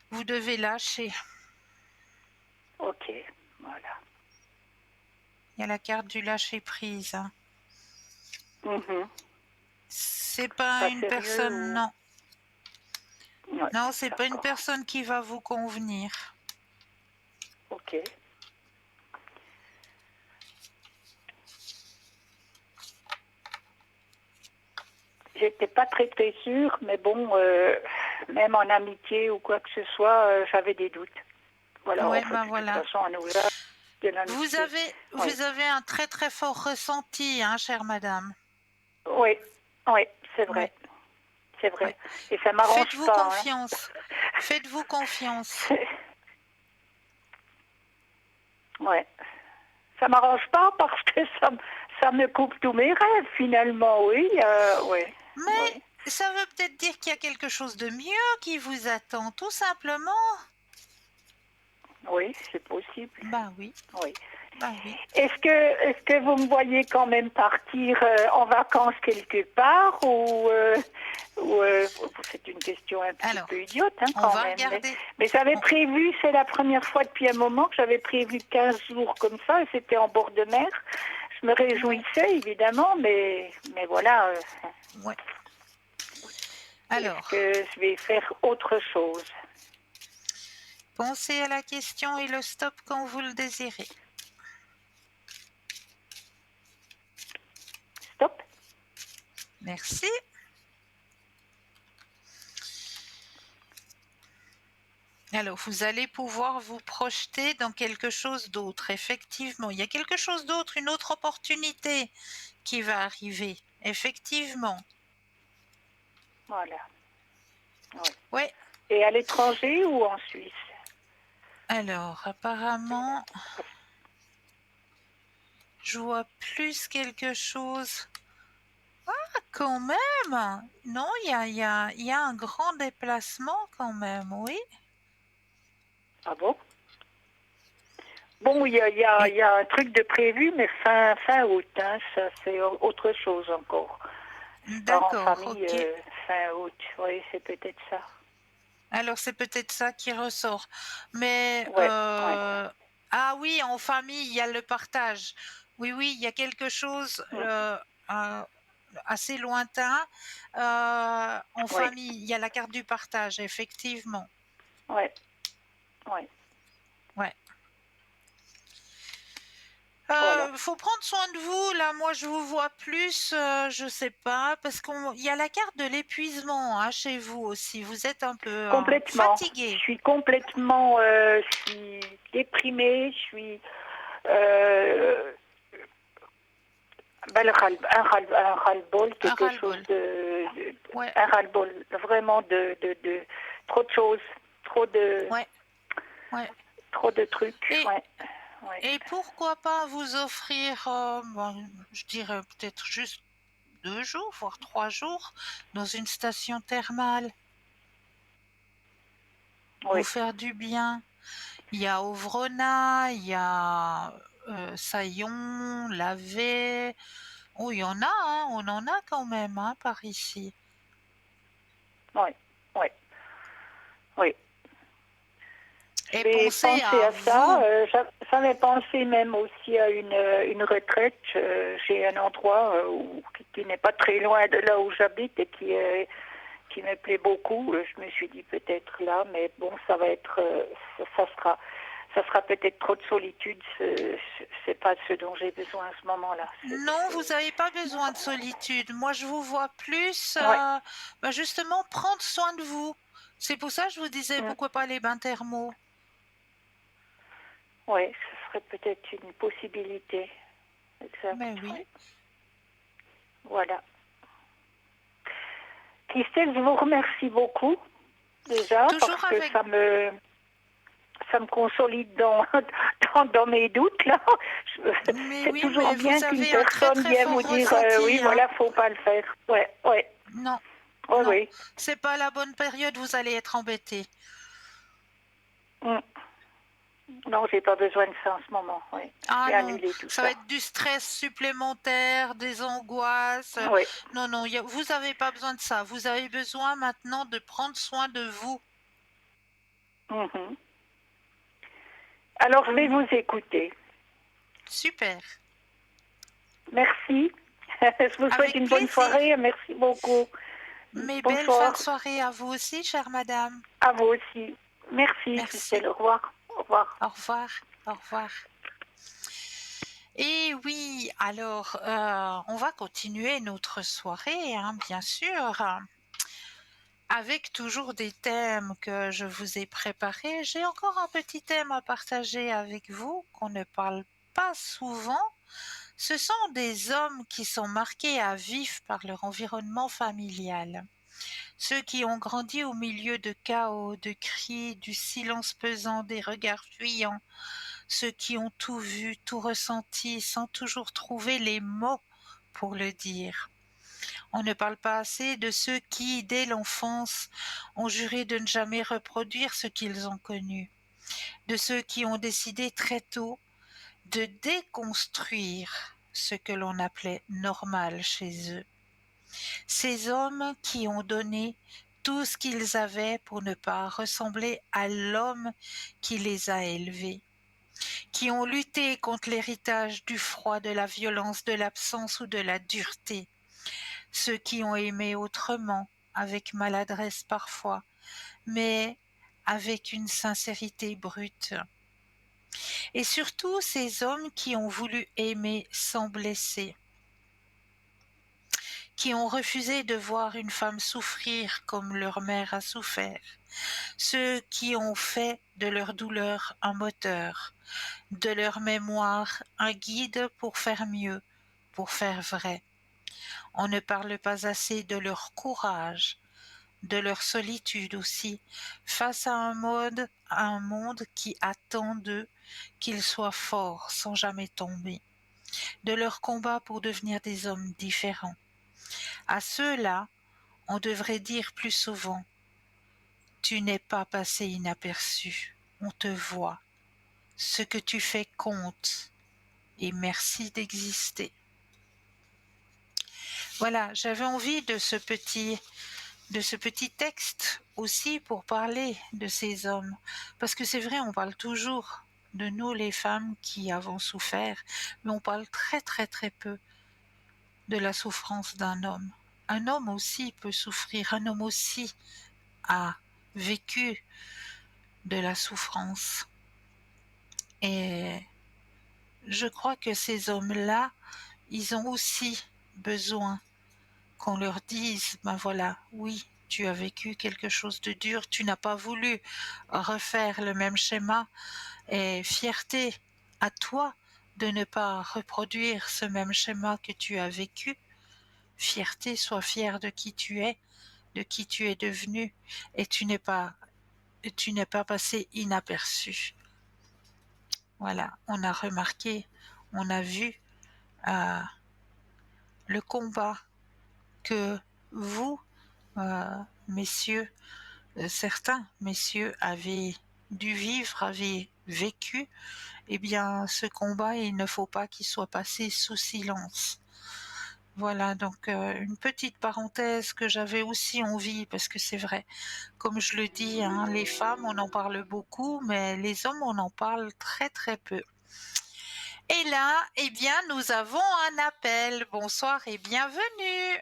Vous devez lâcher. Ok, voilà. Il y a la carte du lâcher-prise. C'est pas une personne, non. Non, c'est pas une personne qui va vous convenir. Ok. J'étais pas très sûre, mais bon, même en amitié ou quoi que ce soit, j'avais des doutes. Voilà, Ouais, de toute façon, on nous a de l'amitié. Vous avez un très fort ressenti, hein, chère madame. Oui, c'est vrai. C'est vrai. Et ça m'arrange Faites-vous pas. confiance. Faites-vous confiance. Ouais. Ça m'arrange pas parce que ça me coupe tous mes rêves finalement, oui. Mais ça veut peut-être dire qu'il y a quelque chose de mieux qui vous attend, tout simplement. Oui, c'est possible. Oui. Oui. Oui. Est-ce que vous me voyez quand même partir en vacances quelque part ou c'est une question un petit peu idiote quand même. Mais j'avais prévu, c'est la première fois depuis un moment que j'avais prévu 15 jours comme ça et c'était en bord de mer. Je me réjouissais évidemment, mais voilà. Alors, est-ce que je vais faire autre chose? Pensez à la question et le stop quand vous le désirez. Stop. Merci. Alors, vous allez pouvoir vous projeter dans quelque chose d'autre. Effectivement, il y a quelque chose d'autre, une autre opportunité qui va arriver. Effectivement. Voilà. Oui. Ouais. Et à l'étranger ou en Suisse? Alors, apparemment, je vois plus quelque chose. Ah, quand même! Non, il y a un grand déplacement quand même, oui. Ah bon? Bon, Et il y a un truc de prévu, mais fin août, hein, ça c'est autre chose encore. Je pars en d'accord, famille ok. fin août, oui, c'est peut-être ça. Alors c'est peut-être ça qui ressort. Mais Ouais, ouais. ah oui, en famille, il y a le partage. Oui, oui, il y a quelque chose Mm. euh, assez lointain. En Oui, famille, il y a la carte du partage, effectivement. ouais, ouais. Ouais. Voilà. Faut prendre soin de vous. Là, moi, je vous vois plus, je sais pas, parce qu'il y a la carte de l'épuisement hein, chez vous aussi. Vous êtes un peu Complètement. Je fatigué. suis complètement je suis déprimée, je suis euh, un ras-le-bol, Un quelque chose ras-le-bol. Ouais, un ras-le-bol, vraiment de trop de choses, ouais, ouais. trop de trucs, Et ouais, ouais. Et pourquoi pas vous offrir, je dirais peut-être juste 2 jours, voire 3 jours, dans une station thermale, vous Oui, faire du bien. Il y a Ovrona, il y a Saillon, Lavet. Oh, il y en a, hein, on en a quand même hein, par ici. oui, oui, oui. Je Et vais pensez penser à à ça. vous. J'avais pensé même aussi à une retraite. J'ai un endroit qui n'est pas très loin de là où j'habite et qui me plaît beaucoup. Je me suis dit peut-être là, mais bon, ça va être, ça sera peut-être trop de solitude. C'est pas ce dont j'ai besoin à ce moment-là. Non, vous n'avez pas besoin de solitude. Moi, je vous vois plus, Ouais, justement, prendre soin de vous. C'est pour ça que je vous disais, mm, pourquoi pas les bains thermaux. ouais, ce serait peut-être une possibilité. Exact. Mais oui, Ouais. Voilà. Christelle, je vous remercie beaucoup déjà parce toujours que avec. ça me consolide dans mes doutes là. Mais C'est oui, toujours mais bien vous qu'une avez un très personne très vienne vous fort dire oui ressenti, hein. voilà faut pas le faire. Ouais ouais Non, ouais non, oui. c'est pas la bonne période, vous allez être embêté. Mm. Non j'ai pas besoin de ça en ce moment. Oui. Je Ah vais non, annuler tout ça va ça. être du stress supplémentaire, des angoisses. Oui. Non, non, vous n'avez pas besoin de ça. Vous avez besoin maintenant de prendre soin de vous. Mhm. Alors je vais vous écouter. Super. Merci. Je vous souhaite Avec une bonne plaisir. soirée. Merci beaucoup. Mais belle fin de Bonsoir. soirée à vous aussi, chère madame. À vous aussi. Merci Merci. Christelle. Au revoir. Au revoir. Au revoir. Au revoir. Et oui, alors, on va continuer notre soirée, hein, bien sûr, avec toujours des thèmes que je vous ai préparés. J'ai encore un petit thème à partager avec vous qu'on ne parle pas souvent. Ce sont des hommes qui sont marqués à vif par leur environnement familial. Ceux qui ont grandi au milieu de chaos, de cris, du silence pesant, des regards fuyants, ceux qui ont tout vu, tout ressenti, sans toujours trouver les mots pour le dire. On ne parle pas assez de ceux qui, dès l'enfance, ont juré de ne jamais reproduire ce qu'ils ont connu, de ceux qui ont décidé très tôt de déconstruire ce que l'on appelait normal chez eux. Ces hommes qui ont donné tout ce qu'ils avaient pour ne pas ressembler à l'homme qui les a élevés, qui ont lutté contre l'héritage du froid, de la violence, de l'absence ou de la dureté, ceux qui ont aimé autrement, avec maladresse parfois, mais avec une sincérité brute. Et surtout ces hommes qui ont voulu aimer sans blesser, qui ont refusé de voir une femme souffrir comme leur mère a souffert, ceux qui ont fait de leur douleur un moteur, de leur mémoire un guide pour faire mieux, pour faire vrai. On ne parle pas assez de leur courage, de leur solitude aussi, face à un monde qui attend d'eux qu'ils soient forts sans jamais tomber, de leur combat pour devenir des hommes différents. À ceux-là, on devrait dire plus souvent: tu n'es pas passé inaperçu, on te voit. Ce que tu fais compte, et merci d'exister. Voilà, j'avais envie de ce petit texte aussi pour parler de ces hommes. Parce que c'est vrai, on parle toujours de nous les femmes qui avons souffert, mais on parle très très très peu de la souffrance d'un homme. Un homme aussi peut souffrir, un homme aussi a vécu de la souffrance. Et je crois que ces hommes-là, ils ont aussi besoin qu'on leur dise, ben voilà, oui, tu as vécu quelque chose de dur, tu n'as pas voulu refaire le même schéma, et fierté à toi de ne pas reproduire ce même schéma que tu as vécu. Fierté, sois fier de qui tu es, de qui tu es devenu, et tu n'es pas passé inaperçu. Voilà, on a remarqué, on a vu le combat que vous, messieurs, certains messieurs avaient dû vivre, avaient vécu. Eh bien, ce combat, il ne faut pas qu'il soit passé sous silence. Voilà, donc une petite parenthèse que j'avais aussi envie, parce que c'est vrai, comme je le dis, hein, les femmes, on en parle beaucoup, mais les hommes, on en parle très très peu. Et là, eh bien, nous avons un appel. Bonsoir et bienvenue.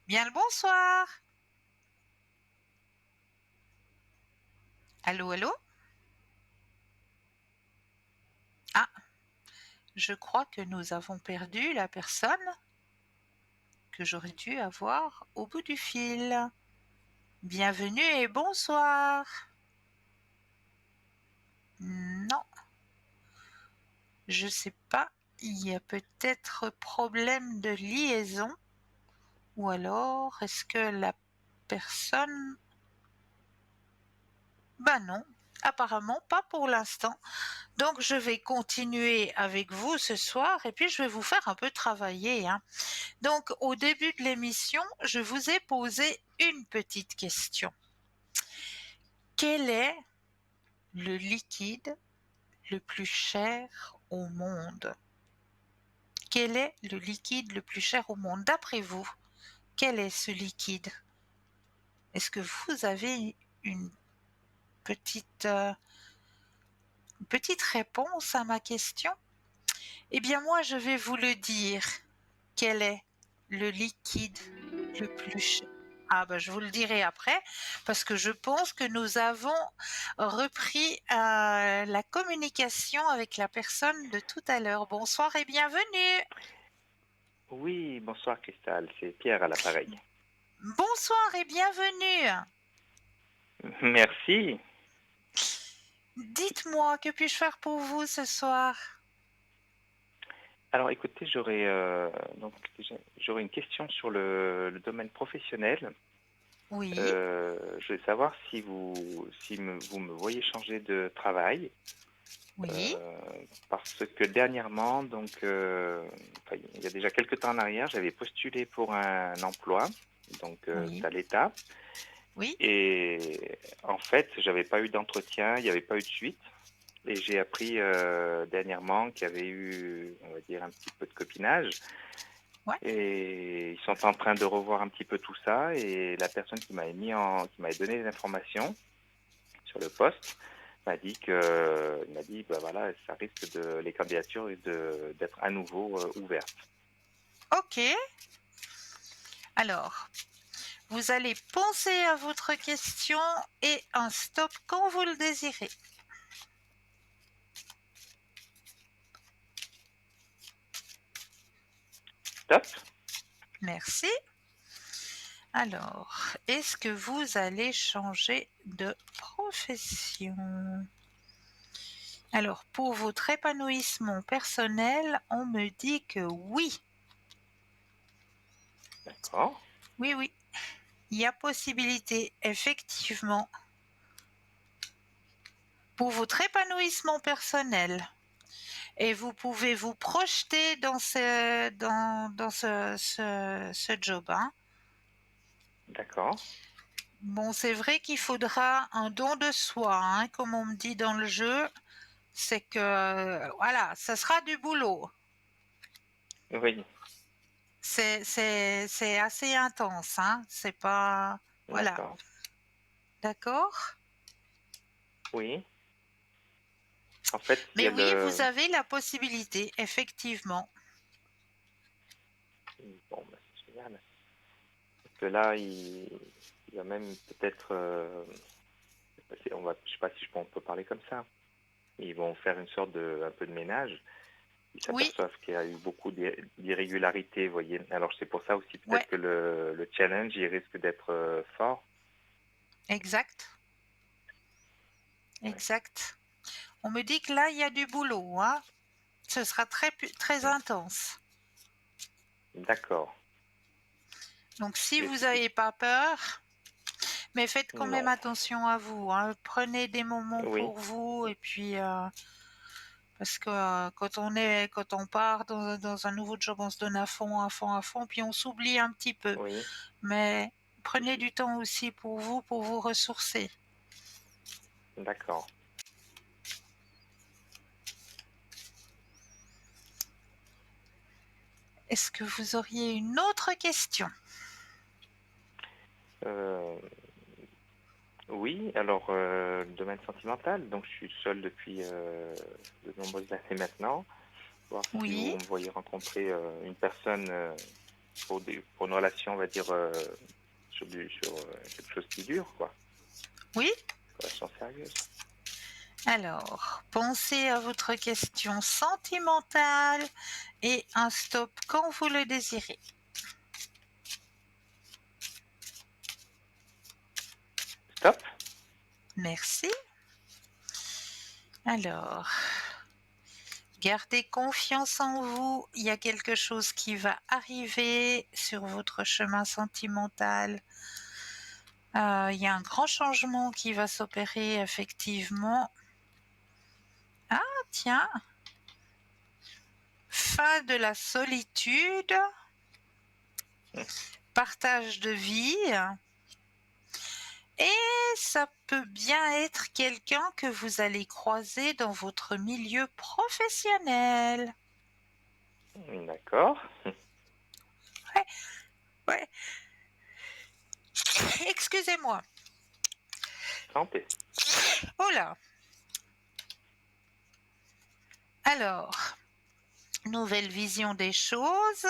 Bien le bonsoir. Allô, allô? Ah, je crois que nous avons perdu la personne que j'aurais dû avoir au bout du fil. Bienvenue et bonsoir. Non, je sais pas, il y a peut-être problème de liaison, ou alors est-ce que la personne... Ben non, apparemment pas pour l'instant. Donc je vais continuer avec vous ce soir et puis je vais vous faire un peu travailler, hein. Donc au début de l'émission, je vous ai posé une petite question. Quel est le liquide le plus cher au monde? Quel est le liquide le plus cher au monde? D'après vous, quel est ce liquide? Est-ce que vous avez une petite réponse à ma question? Eh bien moi, je vais vous le dire. Quel est le liquide le plus cher? Ah ben, je vous le dirai après, parce que je pense que nous avons repris la communication avec la personne de tout à l'heure. Bonsoir et bienvenue. Oui, bonsoir Cristal, c'est Pierre à l'appareil. Bonsoir et bienvenue. Merci. Dites-moi, que puis-je faire pour vous ce soir? Alors écoutez, j'aurais une question sur le domaine professionnel. Oui, Je veux savoir si vous me voyez changer de travail. oui, Parce que dernièrement, il y a déjà quelques temps en arrière, j'avais postulé pour un emploi, oui, c'est à l'État. oui. Et en fait, j'avais pas eu d'entretien, il n'y avait pas eu de suite. Et j'ai appris dernièrement qu'il y avait eu, on va dire, un petit peu de copinage. Ouais. Et ils sont en train de revoir un petit peu tout ça. Et la personne qui m'avait donné les informations sur le poste m'a dit, bah voilà, ça risque les candidatures d'être à nouveau ouvertes. Ok. Alors, vous allez penser à votre question et un stop quand vous le désirez. Stop. Merci. Alors, est-ce que vous allez changer de profession? Alors, pour votre épanouissement personnel, on me dit que oui. D'accord. Oui, oui. Il y a possibilité, effectivement, pour votre épanouissement personnel. Et vous pouvez vous projeter dans ce job, hein. D'accord. Bon, c'est vrai qu'il faudra un don de soi, hein, comme on me dit dans le jeu. C'est que, voilà, ça sera du boulot. Oui. C'est assez intense, hein. C'est pas... Voilà. D'accord. D'accord? Oui. En fait, il y Mais a oui, le... vous avez la possibilité, effectivement. Bon, bah, c'est génial. Parce que là, il y a même peut-être... je sais pas si on peut parler comme ça. Ils vont faire une sorte un peu de ménage. Ils Oui, s'aperçoivent qu'il y a eu beaucoup d'irrégularités, vous voyez. Alors c'est pour ça aussi ouais, peut-être que le challenge, il risque d'être fort. exact, Ouais. exact. On me dit que là, il y a du boulot, hein. Ce sera très intense. D'accord. Donc, si Et vous n'avez pas peur, mais faites quand même non. attention à vous, hein. Prenez des moments Oui, pour vous et puis parce que quand on part dans un nouveau job, on se donne à fond, à fond, à fond, puis on s'oublie un petit peu. oui. Mais prenez du temps aussi pour vous ressourcer. D'accord. Est-ce que vous auriez une autre question? Euh, oui, alors domaine sentimental, donc je suis seul depuis de nombreuses années maintenant. Voir si Oui, vous me voyez rencontrer une personne pour une relation, on va dire, sur quelque chose qui dure, quoi. oui. Une relation sérieuse. Alors, pensez à votre question sentimentale et un stop quand vous le désirez. Stop. Merci. Alors, gardez confiance en vous. Il y a quelque chose qui va arriver sur votre chemin sentimental. Il y a un grand changement qui va s'opérer effectivement. Ah, tiens. Fin de la solitude. Partage de vie. Et ça peut bien être quelqu'un que vous allez croiser dans votre milieu professionnel. D'accord. Ouais, ouais. Excusez-moi. Santé. Oh là. Alors, nouvelle vision des choses.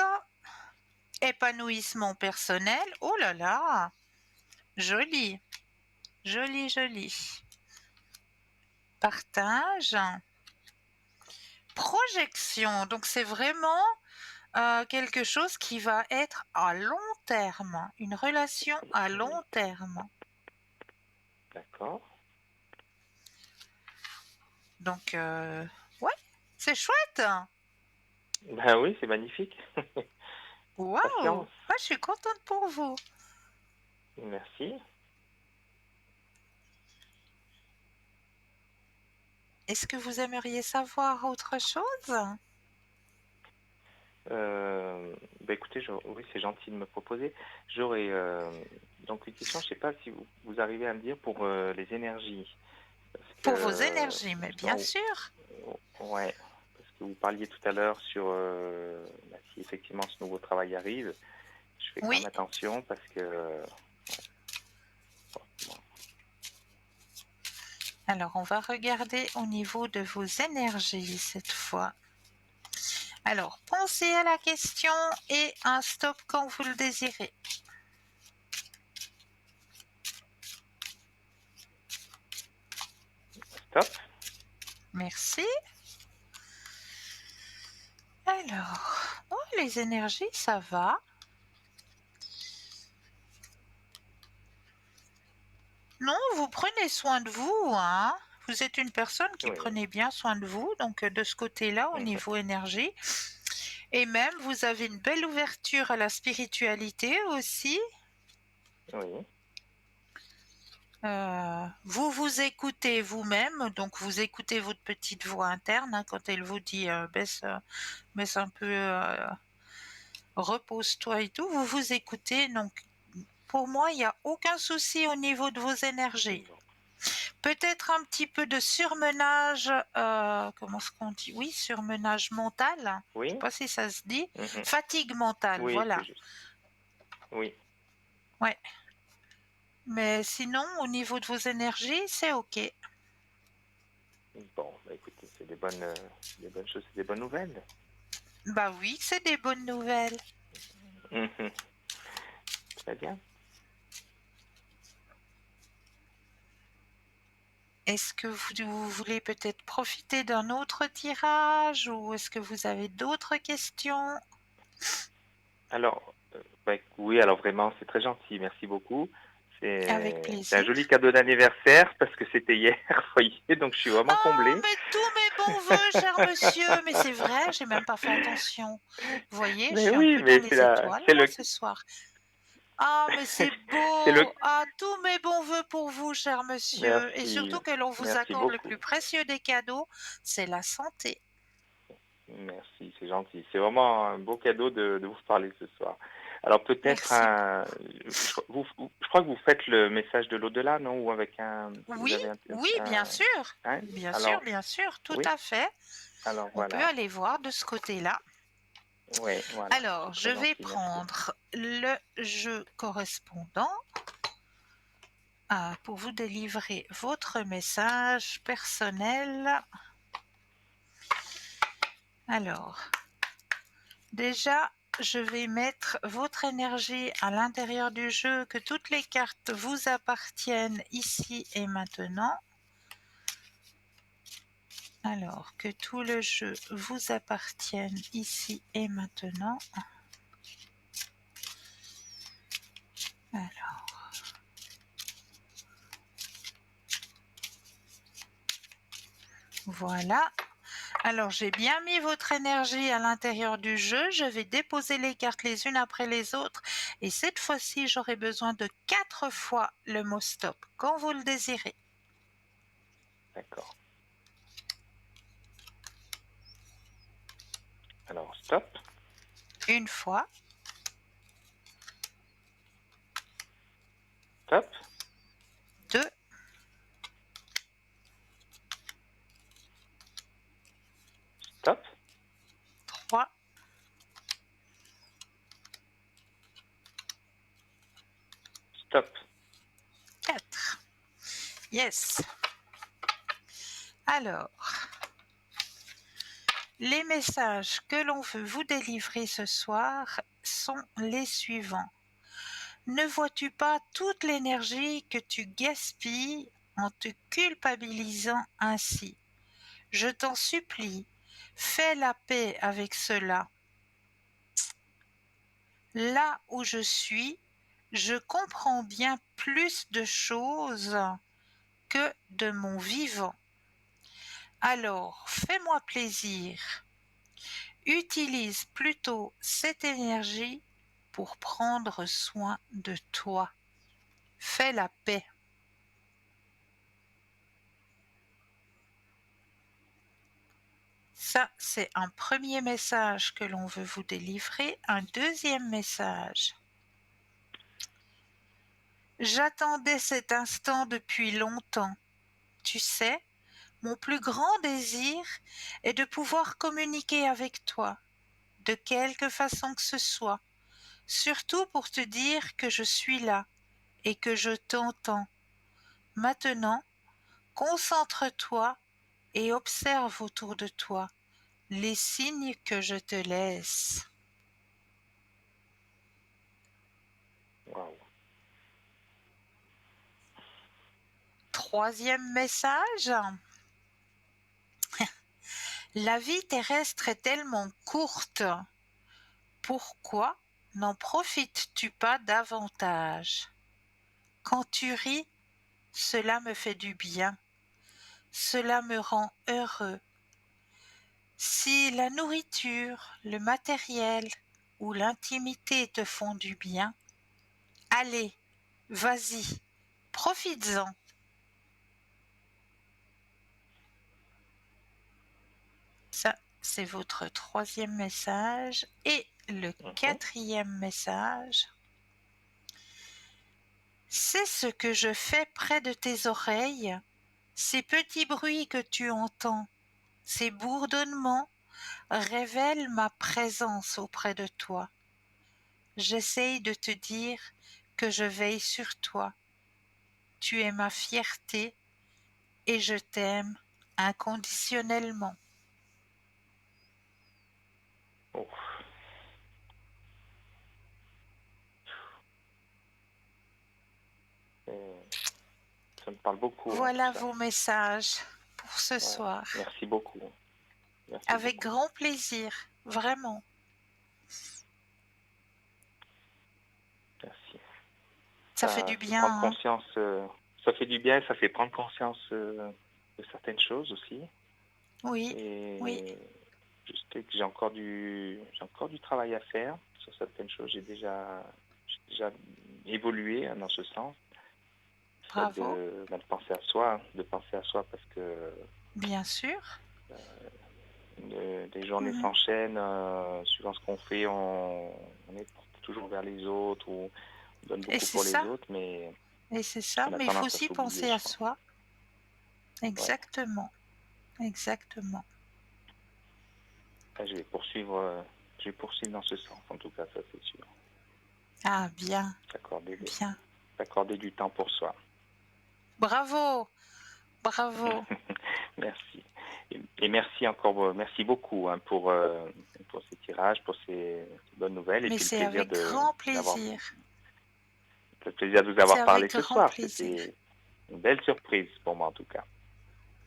Épanouissement personnel. Oh là là. Joli. Joli, joli. Partage. Projection. Donc, c'est vraiment quelque chose qui va être à long terme. Une relation à long terme. D'accord. Donc, ouais, c'est chouette. Ben oui, c'est magnifique. Waouh. Patience. Ah, je suis contente pour vous. Merci. Est-ce que vous aimeriez savoir autre chose? Bah écoutez, oui, c'est gentil de me proposer. J'aurais donc une question, je sais pas si vous arrivez à me dire pour les énergies. Parce Pour vos que énergies, mais bien justement, sûr. ouais, parce que vous parliez tout à l'heure sur bah, si effectivement ce nouveau travail arrive, je fais quand Oui. même attention parce que bon, Alors, on va regarder au niveau de vos énergies cette fois. Alors, pensez à la question et un stop quand vous le désirez. stop. Merci. Alors, oh, les énergies, ça va. Non, vous prenez soin de vous, hein. Vous êtes une personne qui Oui. prenait bien soin de vous, donc de ce côté-là, au niveau énergie. Et même, vous avez une belle ouverture à la spiritualité aussi. Oui. Vous vous écoutez vous-même, donc vous écoutez votre petite voix interne hein, quand elle vous dit baisse un peu, repose-toi et tout. Vous vous écoutez, donc pour moi, il n'y a aucun souci au niveau de vos énergies. Bon. Peut-être un petit peu de surmenage, comment est-ce qu'on dit? Oui, surmenage mental. Je ne Oui. sais pas si ça se dit. Mhm. Fatigue mentale, Oui, voilà. c'est juste. Oui. Ouais. Mais sinon, au niveau de vos énergies, c'est OK. Bon, bah, écoutez, c'est des bonnes choses, c'est des bonnes nouvelles. Bah oui, c'est des bonnes nouvelles. Mhm. Très bien. Est-ce que vous voulez peut-être profiter d'un autre tirage ou est-ce que vous avez d'autres questions? Alors, bah, oui, alors vraiment, c'est très gentil, merci beaucoup. Avec C'est un plaisir. joli cadeau d'anniversaire parce que c'était hier, voyez, donc je suis vraiment Oh, comblé. mais tous mes bons voeux, cher monsieur. Mais c'est vrai, j'ai même pas fait attention. Vous voyez, je Mais suis un oui, peu dans mais les étoiles c'est là le, ce soir. Ah, mais c'est c'est le, beau. Ah, tous mes bons voeux pour vous, cher monsieur. Et merci, surtout que l'on vous merci accorde le beaucoup. plus précieux des cadeaux, c'est la santé. Merci, c'est gentil. C'est vraiment un beau cadeau de vous parler ce soir. Alors peut-être Merci. je crois que vous faites le message de l'au-delà, non? Ou avec vous Oui, avez oui, bien sûr. hein? Bien Alors, sûr, tout oui, à fait. alors On peut voilà. aller voir de ce côté-là. Oui, voilà, c'est Alors, je très vais gentil, merci. prendre le jeu correspondant pour vous délivrer votre message personnel. Alors, déjà, je vais mettre votre énergie à l'intérieur du jeu, que toutes les cartes vous appartiennent ici et maintenant. Alors, que tout le jeu vous appartienne ici et maintenant. Alors, voilà. Alors, j'ai bien mis votre énergie à l'intérieur du jeu. Je vais déposer les cartes les unes après les autres. Et cette fois-ci, j'aurai besoin de 4 fois le mot stop, quand vous le désirez. D'accord. Alors, stop, Une fois, stop, 2, stop, 3, stop. 4. Yes. Alors, les messages que l'on veut vous délivrer ce soir sont les suivants. Ne vois-tu pas toute l'énergie que tu gaspilles en te culpabilisant ainsi? Je t'en supplie, fais la paix avec cela. Là où je suis, je comprends bien plus de choses que de mon vivant. Alors, fais-moi plaisir. Utilise plutôt cette énergie pour prendre soin de toi. Fais la paix. Ça, c'est un premier message que l'on veut vous délivrer. Un deuxième message. J'attendais cet instant depuis longtemps. Tu sais, mon plus grand désir est de pouvoir communiquer avec toi, de quelque façon que ce soit, surtout pour te dire que je suis là et que je t'entends. Maintenant, concentre-toi et observe autour de toi les signes que je te laisse. Waouh. Troisième message. La vie terrestre est tellement courte Pourquoi n'en profites-tu pas davantage? Quand tu ris, cela me fait du bien, cela me rend heureux. Si la nourriture, le matériel ou l'intimité te font du bien, allez, vas-y, profites-en. Ça, c'est votre 3e message. Et le 4e message. C'est ce que je fais près de tes oreilles, ces petits bruits que tu entends, ces bourdonnements révèlent ma présence auprès de toi. J'essaye de te dire que je veille sur toi. Tu es ma fierté et je t'aime inconditionnellement. Oh. Ça me parle beaucoup. Voilà Tout ça. vos messages pour ce soir. Merci beaucoup. Merci Avec beaucoup. grand plaisir, vraiment. Merci. Ça fait du fait bien. prendre Hein. conscience, ça fait du bien, ça fait prendre conscience de certaines choses aussi. Oui, Et oui. je sais que j'ai encore du travail à faire sur certaines choses. J'ai déjà évolué dans ce sens. Bravo. De penser à soi parce que Bien sûr. les journées s'enchaînent, suivant ce qu'on fait, on est toujours vers les autres ou on donne beaucoup pour les autres, mais Et c'est ça, on a mais il faut tendance à aussi s'oublier, penser à je crois. soi. Exactement. Exactement. Je vais poursuivre dans ce sens, en tout cas, ça c'est sûr. Ah, bien. S'accorder Bien. du temps pour soi. Bravo. Bravo. Merci. Et merci encore, merci beaucoup pour ces tirages, pour ces bonnes nouvelles et Mais puis c'est avec grand plaisir. le plaisir de vous C'est avoir parlé avec ce grand soir. plaisir. C'était une belle surprise pour moi en tout cas.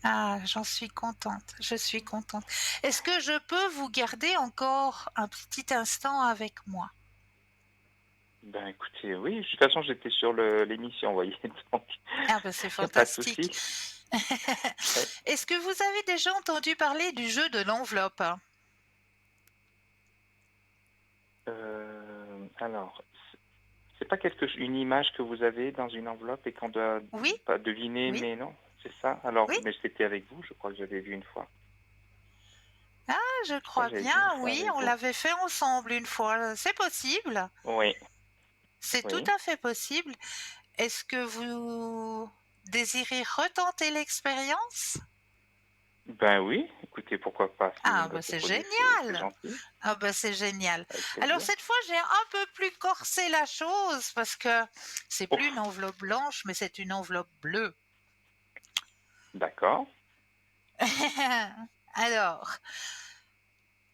Ah, j'en suis contente. Je suis contente. Est-ce que je peux vous garder encore un petit instant avec moi? Ben écoutez, oui, de toute façon j'étais sur l'émission, vous voyez, donc Ah ben c'est il n'y a pas de souci. fantastique. Est-ce que vous avez déjà entendu parler du jeu de l'enveloppe? Alors, c'est pas une image que vous avez dans une enveloppe et qu'on doit Oui, pas deviner, oui, mais non, c'est ça. Alors, oui. mais c'était avec vous, je crois que j'avais vu une fois. Ah, je Je crois crois que j'avais bien, vu une fois oui, avec on vous. l'avait fait ensemble une fois. C'est possible. Oui, C'est tout oui. à fait possible. Est-ce que vous désirez retenter l'expérience? Ben oui, écoutez, pourquoi pas, si vous Ah, me le bah c'est proposez, c'est génial. gentil, Ah, bah c'est génial. avec Alors plaisir. cette fois, j'ai un peu plus corsé la chose parce que c'est Oh, plus une enveloppe blanche, mais c'est une enveloppe bleue. d'accord. Alors,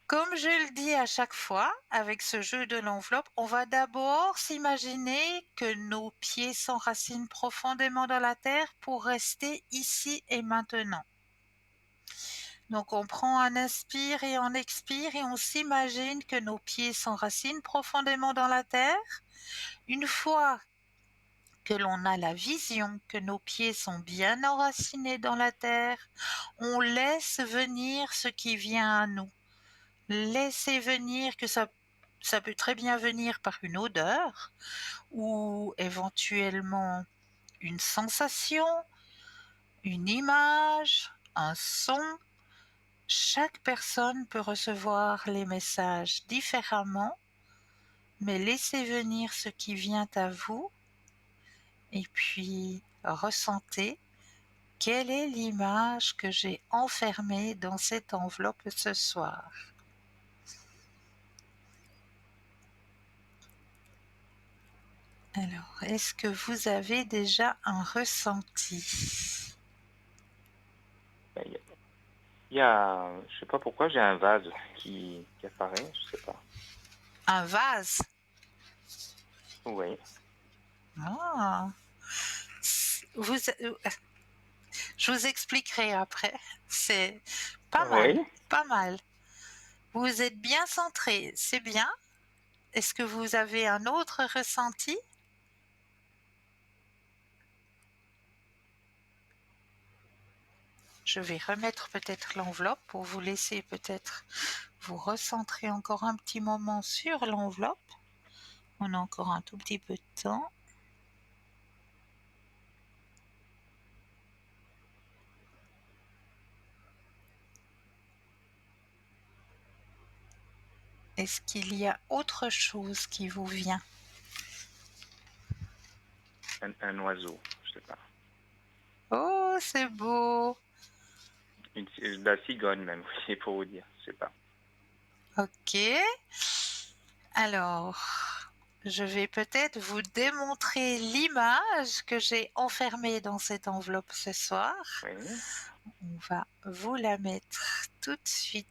comme je le dis à chaque fois, avec ce jeu de l'enveloppe, on va d'abord s'imaginer que nos pieds s'enracinent profondément dans la terre pour rester ici et maintenant. Donc on prend un inspire et on expire et on s'imagine que nos pieds s'enracinent profondément dans la terre. Une fois que l'on a la vision que nos pieds sont bien enracinés dans la terre, on laisse venir ce qui vient à nous. Laissez venir que ça peut très bien venir par une odeur ou éventuellement une sensation, une image, un son. Chaque personne peut recevoir les messages différemment, mais laissez venir ce qui vient à vous et puis ressentez quelle est l'image que j'ai enfermée dans cette enveloppe ce soir. Alors, est-ce que vous avez déjà un ressenti? Ben, je sais pas pourquoi, j'ai un vase qui apparaît, je sais pas. Un vase? Oui, Ah, vous, je vous expliquerai après. C'est pas mal, oui, pas mal. Vous êtes bien centré, c'est bien. Est-ce que vous avez un autre ressenti? Je vais remettre peut-être l'enveloppe pour vous laisser peut-être vous recentrer encore un petit moment sur l'enveloppe. On a encore un tout petit peu de temps. Est-ce qu'il y a autre chose qui vous vient? Un oiseau, je sais pas. Oh, c'est beau! La cigogne même, oui, pour vous dire, je sais pas. Ok. Alors, je vais peut-être vous démontrer l'image que j'ai enfermée dans cette enveloppe ce soir. Oui, On va vous la mettre tout de suite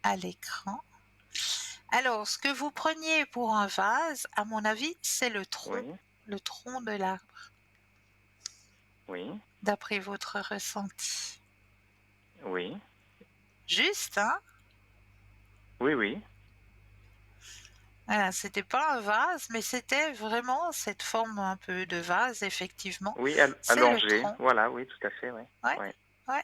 à l'écran. Alors, ce que vous preniez pour un vase, à mon avis, c'est le tronc de l'arbre, oui, d'après votre ressenti. oui, Juste, hein? oui, oui, Voilà, c'était pas un vase, mais c'était vraiment cette forme un peu de vase, effectivement. oui, C'est le allongé, tronc. voilà, oui, tout à fait, oui, Ouais, oui, ouais.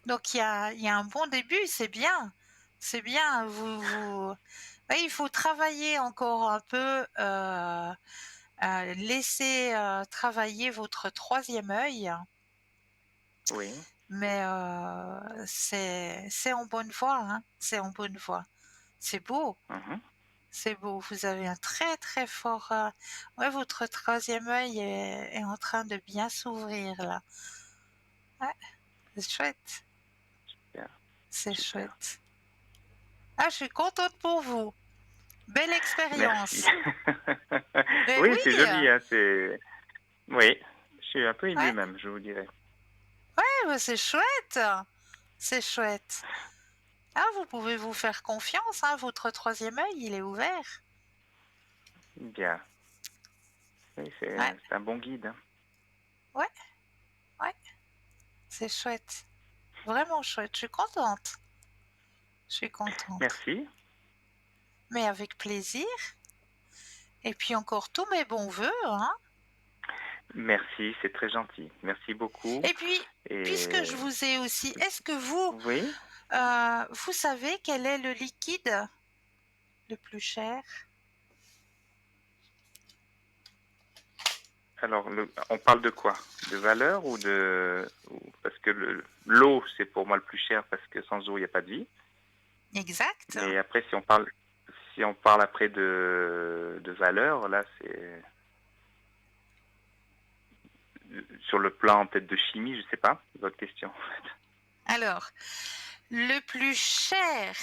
Donc il y a un bon début, c'est bien. C'est bien. Ouais, il faut travailler encore un peu, laisser travailler votre troisième œil, oui, mais c'est en bonne voie, hein. C'est en bonne voie. C'est beau. mhm, C'est beau, vous avez un très très fort. Ouais, votre troisième œil est en train de bien s'ouvrir là. Ouais, c'est chouette, bien, c'est super. chouette. Ah, je suis contente pour vous. Belle Merci. expérience. Mais Oui, c'est oui, joli, hein, oui, je suis un peu ému ouais, même, je vous dirais. ouais, c'est chouette, c'est chouette. Ah, vous pouvez vous faire confiance, hein, votre troisième œil, il est ouvert. Bien, oui, Ouais, c'est un bon guide, hein. ouais, ouais, c'est chouette. Vraiment chouette, je suis contente. Je suis contente. Merci, Mais avec plaisir. Et puis encore tous mes bons voeux, hein. merci, c'est très gentil, merci beaucoup. Et puis, puisque Et je vous ai aussi, est-ce que vous, oui, vous savez quel est le liquide le plus cher? alors, on parle de quoi? De valeur parce que l'eau, c'est pour moi le plus cher parce que sans eau, il n'y a pas de vie. Exact. Mais après, si on parle après de valeur, là, c'est sur le plan peut-être de chimie, je sais pas, votre question. Alors, le plus cher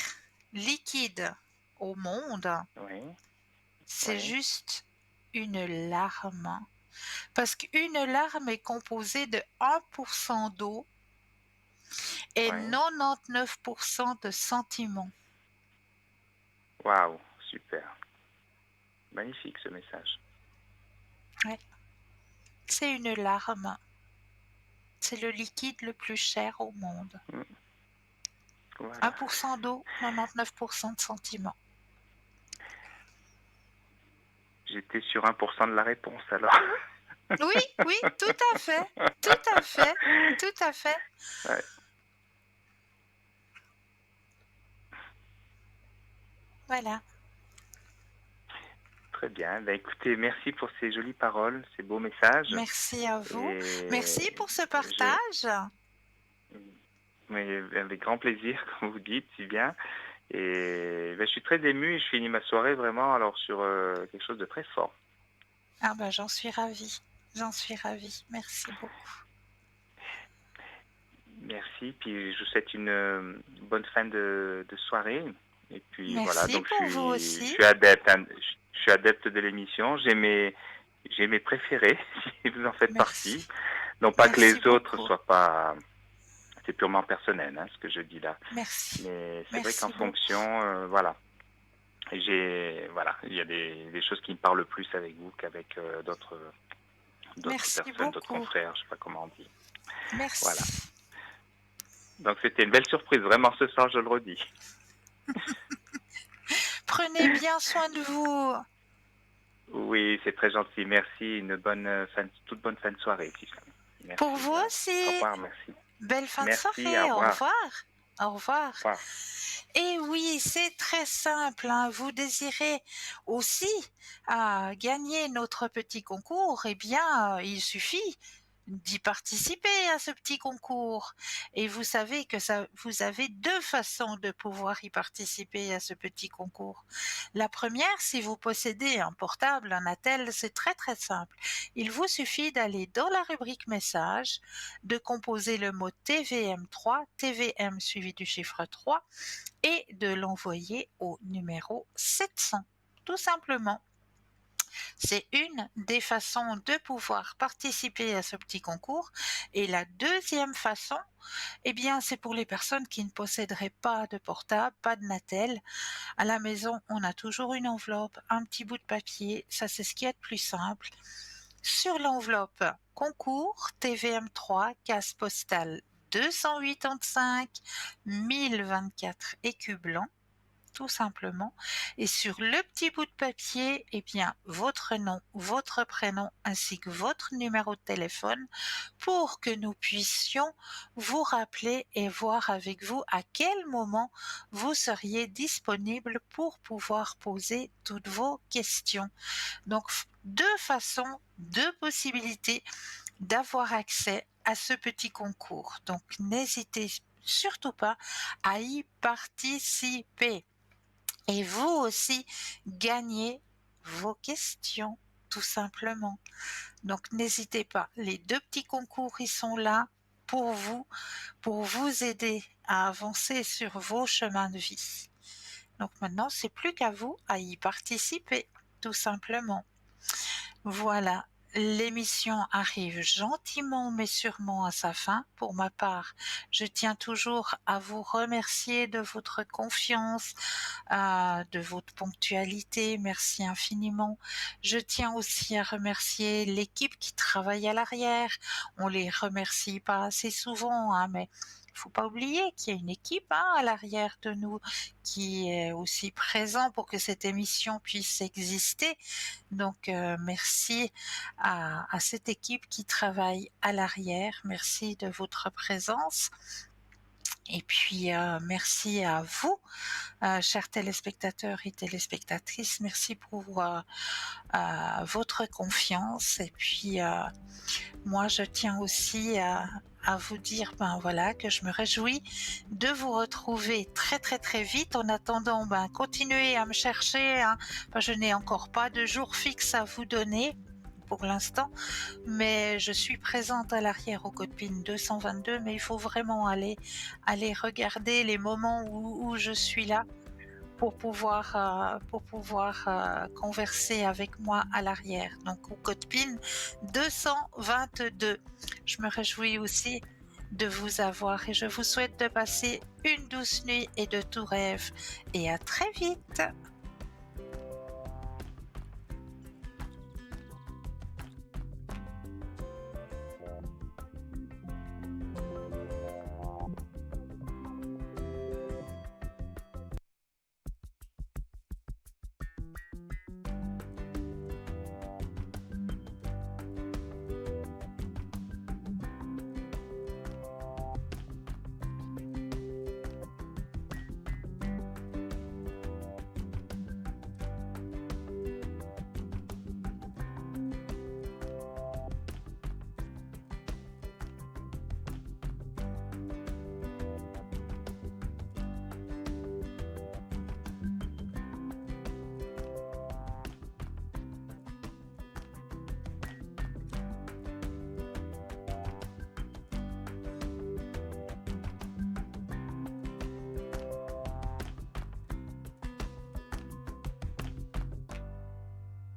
liquide au monde, Oui, c'est oui, juste une larme. Parce qu'une larme est composée de 1% d'eau et oui. 99% de sentiments. Waouh, super. Magnifique ce message. Ouais. C'est une larme. C'est le liquide le plus cher au monde. Mm, voilà. 1% d'eau, 99% de sentiments. J'étais sur 1% de la réponse alors. Oui, oui, tout à fait, tout à fait, tout à fait. Ouais, Voilà. très bien. Ben, écoutez, merci pour ces jolies paroles, ces beaux messages. Merci à vous. Merci Et pour ce je, partage. mais avec grand plaisir, comme vous dites, si bien. Et ben, je suis très ému et je finis ma soirée vraiment alors sur quelque chose de très fort. Ah ben, j'en suis ravie. J'en suis ravie. Merci beaucoup. Merci, puis je vous souhaite une bonne fin de soirée. Et puis voilà, Merci donc je pour vous suis, je aussi. suis adepte, hein, je suis adepte de l'émission. J'ai mes préférés, si vous en faites partie. Merci. Non pas que Merci les autres beaucoup. soient pas, c'est purement personnel, hein, ce que je dis là. Merci. Mais c'est vrai qu'en Merci beaucoup. fonction, voilà, voilà, il y a des choses qui me parlent plus avec vous qu'avec d'autres Merci personnes, d'autres beaucoup. confrères, je sais pas comment on dit. Voilà. Merci. Donc c'était une belle surprise, vraiment ce soir, je le redis. Prenez bien soin de vous. Oui, c'est très gentil. Merci. Toute bonne fin de soirée. Merci. Pour vous aussi. Au revoir, merci. Belle fin de Merci, soirée. au Au revoir. revoir. Au revoir. Au revoir. Et oui, c'est très simple, hein. Vous désirez aussi gagner notre petit concours, eh bien, il suffit d'y participer à ce petit concours. Et vous savez que vous avez deux façons de pouvoir y participer à ce petit concours. La première, si vous possédez un portable, un attel, c'est très très simple. Il vous suffit d'aller dans la rubrique message, de composer le mot TVM3, TVM suivi du chiffre 3, et de l'envoyer au numéro 700, tout simplement. C'est une des façons de pouvoir participer à ce petit concours. Et la deuxième façon, eh bien, c'est pour les personnes qui ne posséderaient pas de portable, pas de Natel. À la maison, on a toujours une enveloppe, un petit bout de papier. Ça, c'est ce qui est le plus simple. Sur l'enveloppe concours TVM3, case postale 285 1024 écus blancs, tout simplement. Et sur le petit bout de papier, eh bien, votre nom, votre prénom ainsi que votre numéro de téléphone pour que nous puissions vous rappeler et voir avec vous à quel moment vous seriez disponible pour pouvoir poser toutes vos questions. Donc, deux façons, deux possibilités d'avoir accès à ce petit concours. Donc, n'hésitez surtout pas à y participer. Et vous aussi, gagnez vos questions, tout simplement. Donc, n'hésitez pas. Les deux petits concours, ils sont là pour vous aider à avancer sur vos chemins de vie. Donc, maintenant, c'est plus qu'à vous à y participer, tout simplement. Voilà, l'émission arrive gentiment mais sûrement à sa fin. Pour ma part, je tiens toujours à vous remercier de votre confiance, de votre ponctualité. Merci infiniment. Je tiens aussi à remercier l'équipe qui travaille à l'arrière. On les remercie pas assez souvent, hein, mais faut pas oublier qu'il y a une équipe à l'arrière de nous qui est aussi présent pour que cette émission puisse exister. Donc merci à cette équipe qui travaille à l'arrière. Merci de votre présence. Et puis merci à vous, chers téléspectateurs et téléspectatrices. Merci pour votre confiance. Et puis moi, je tiens aussi à vous dire que je me réjouis de vous retrouver très très très vite. En attendant, continuez à me chercher, hein. Je n'ai encore pas de jour fixe à vous donner pour l'instant, mais je suis présente à l'arrière au Code-PIN 222, mais il faut vraiment aller regarder les moments où je suis là pour pouvoir converser avec moi à l'arrière. Donc au Code-PIN 222. Je me réjouis aussi de vous avoir et je vous souhaite de passer une douce nuit et de tout rêve. Et à très vite.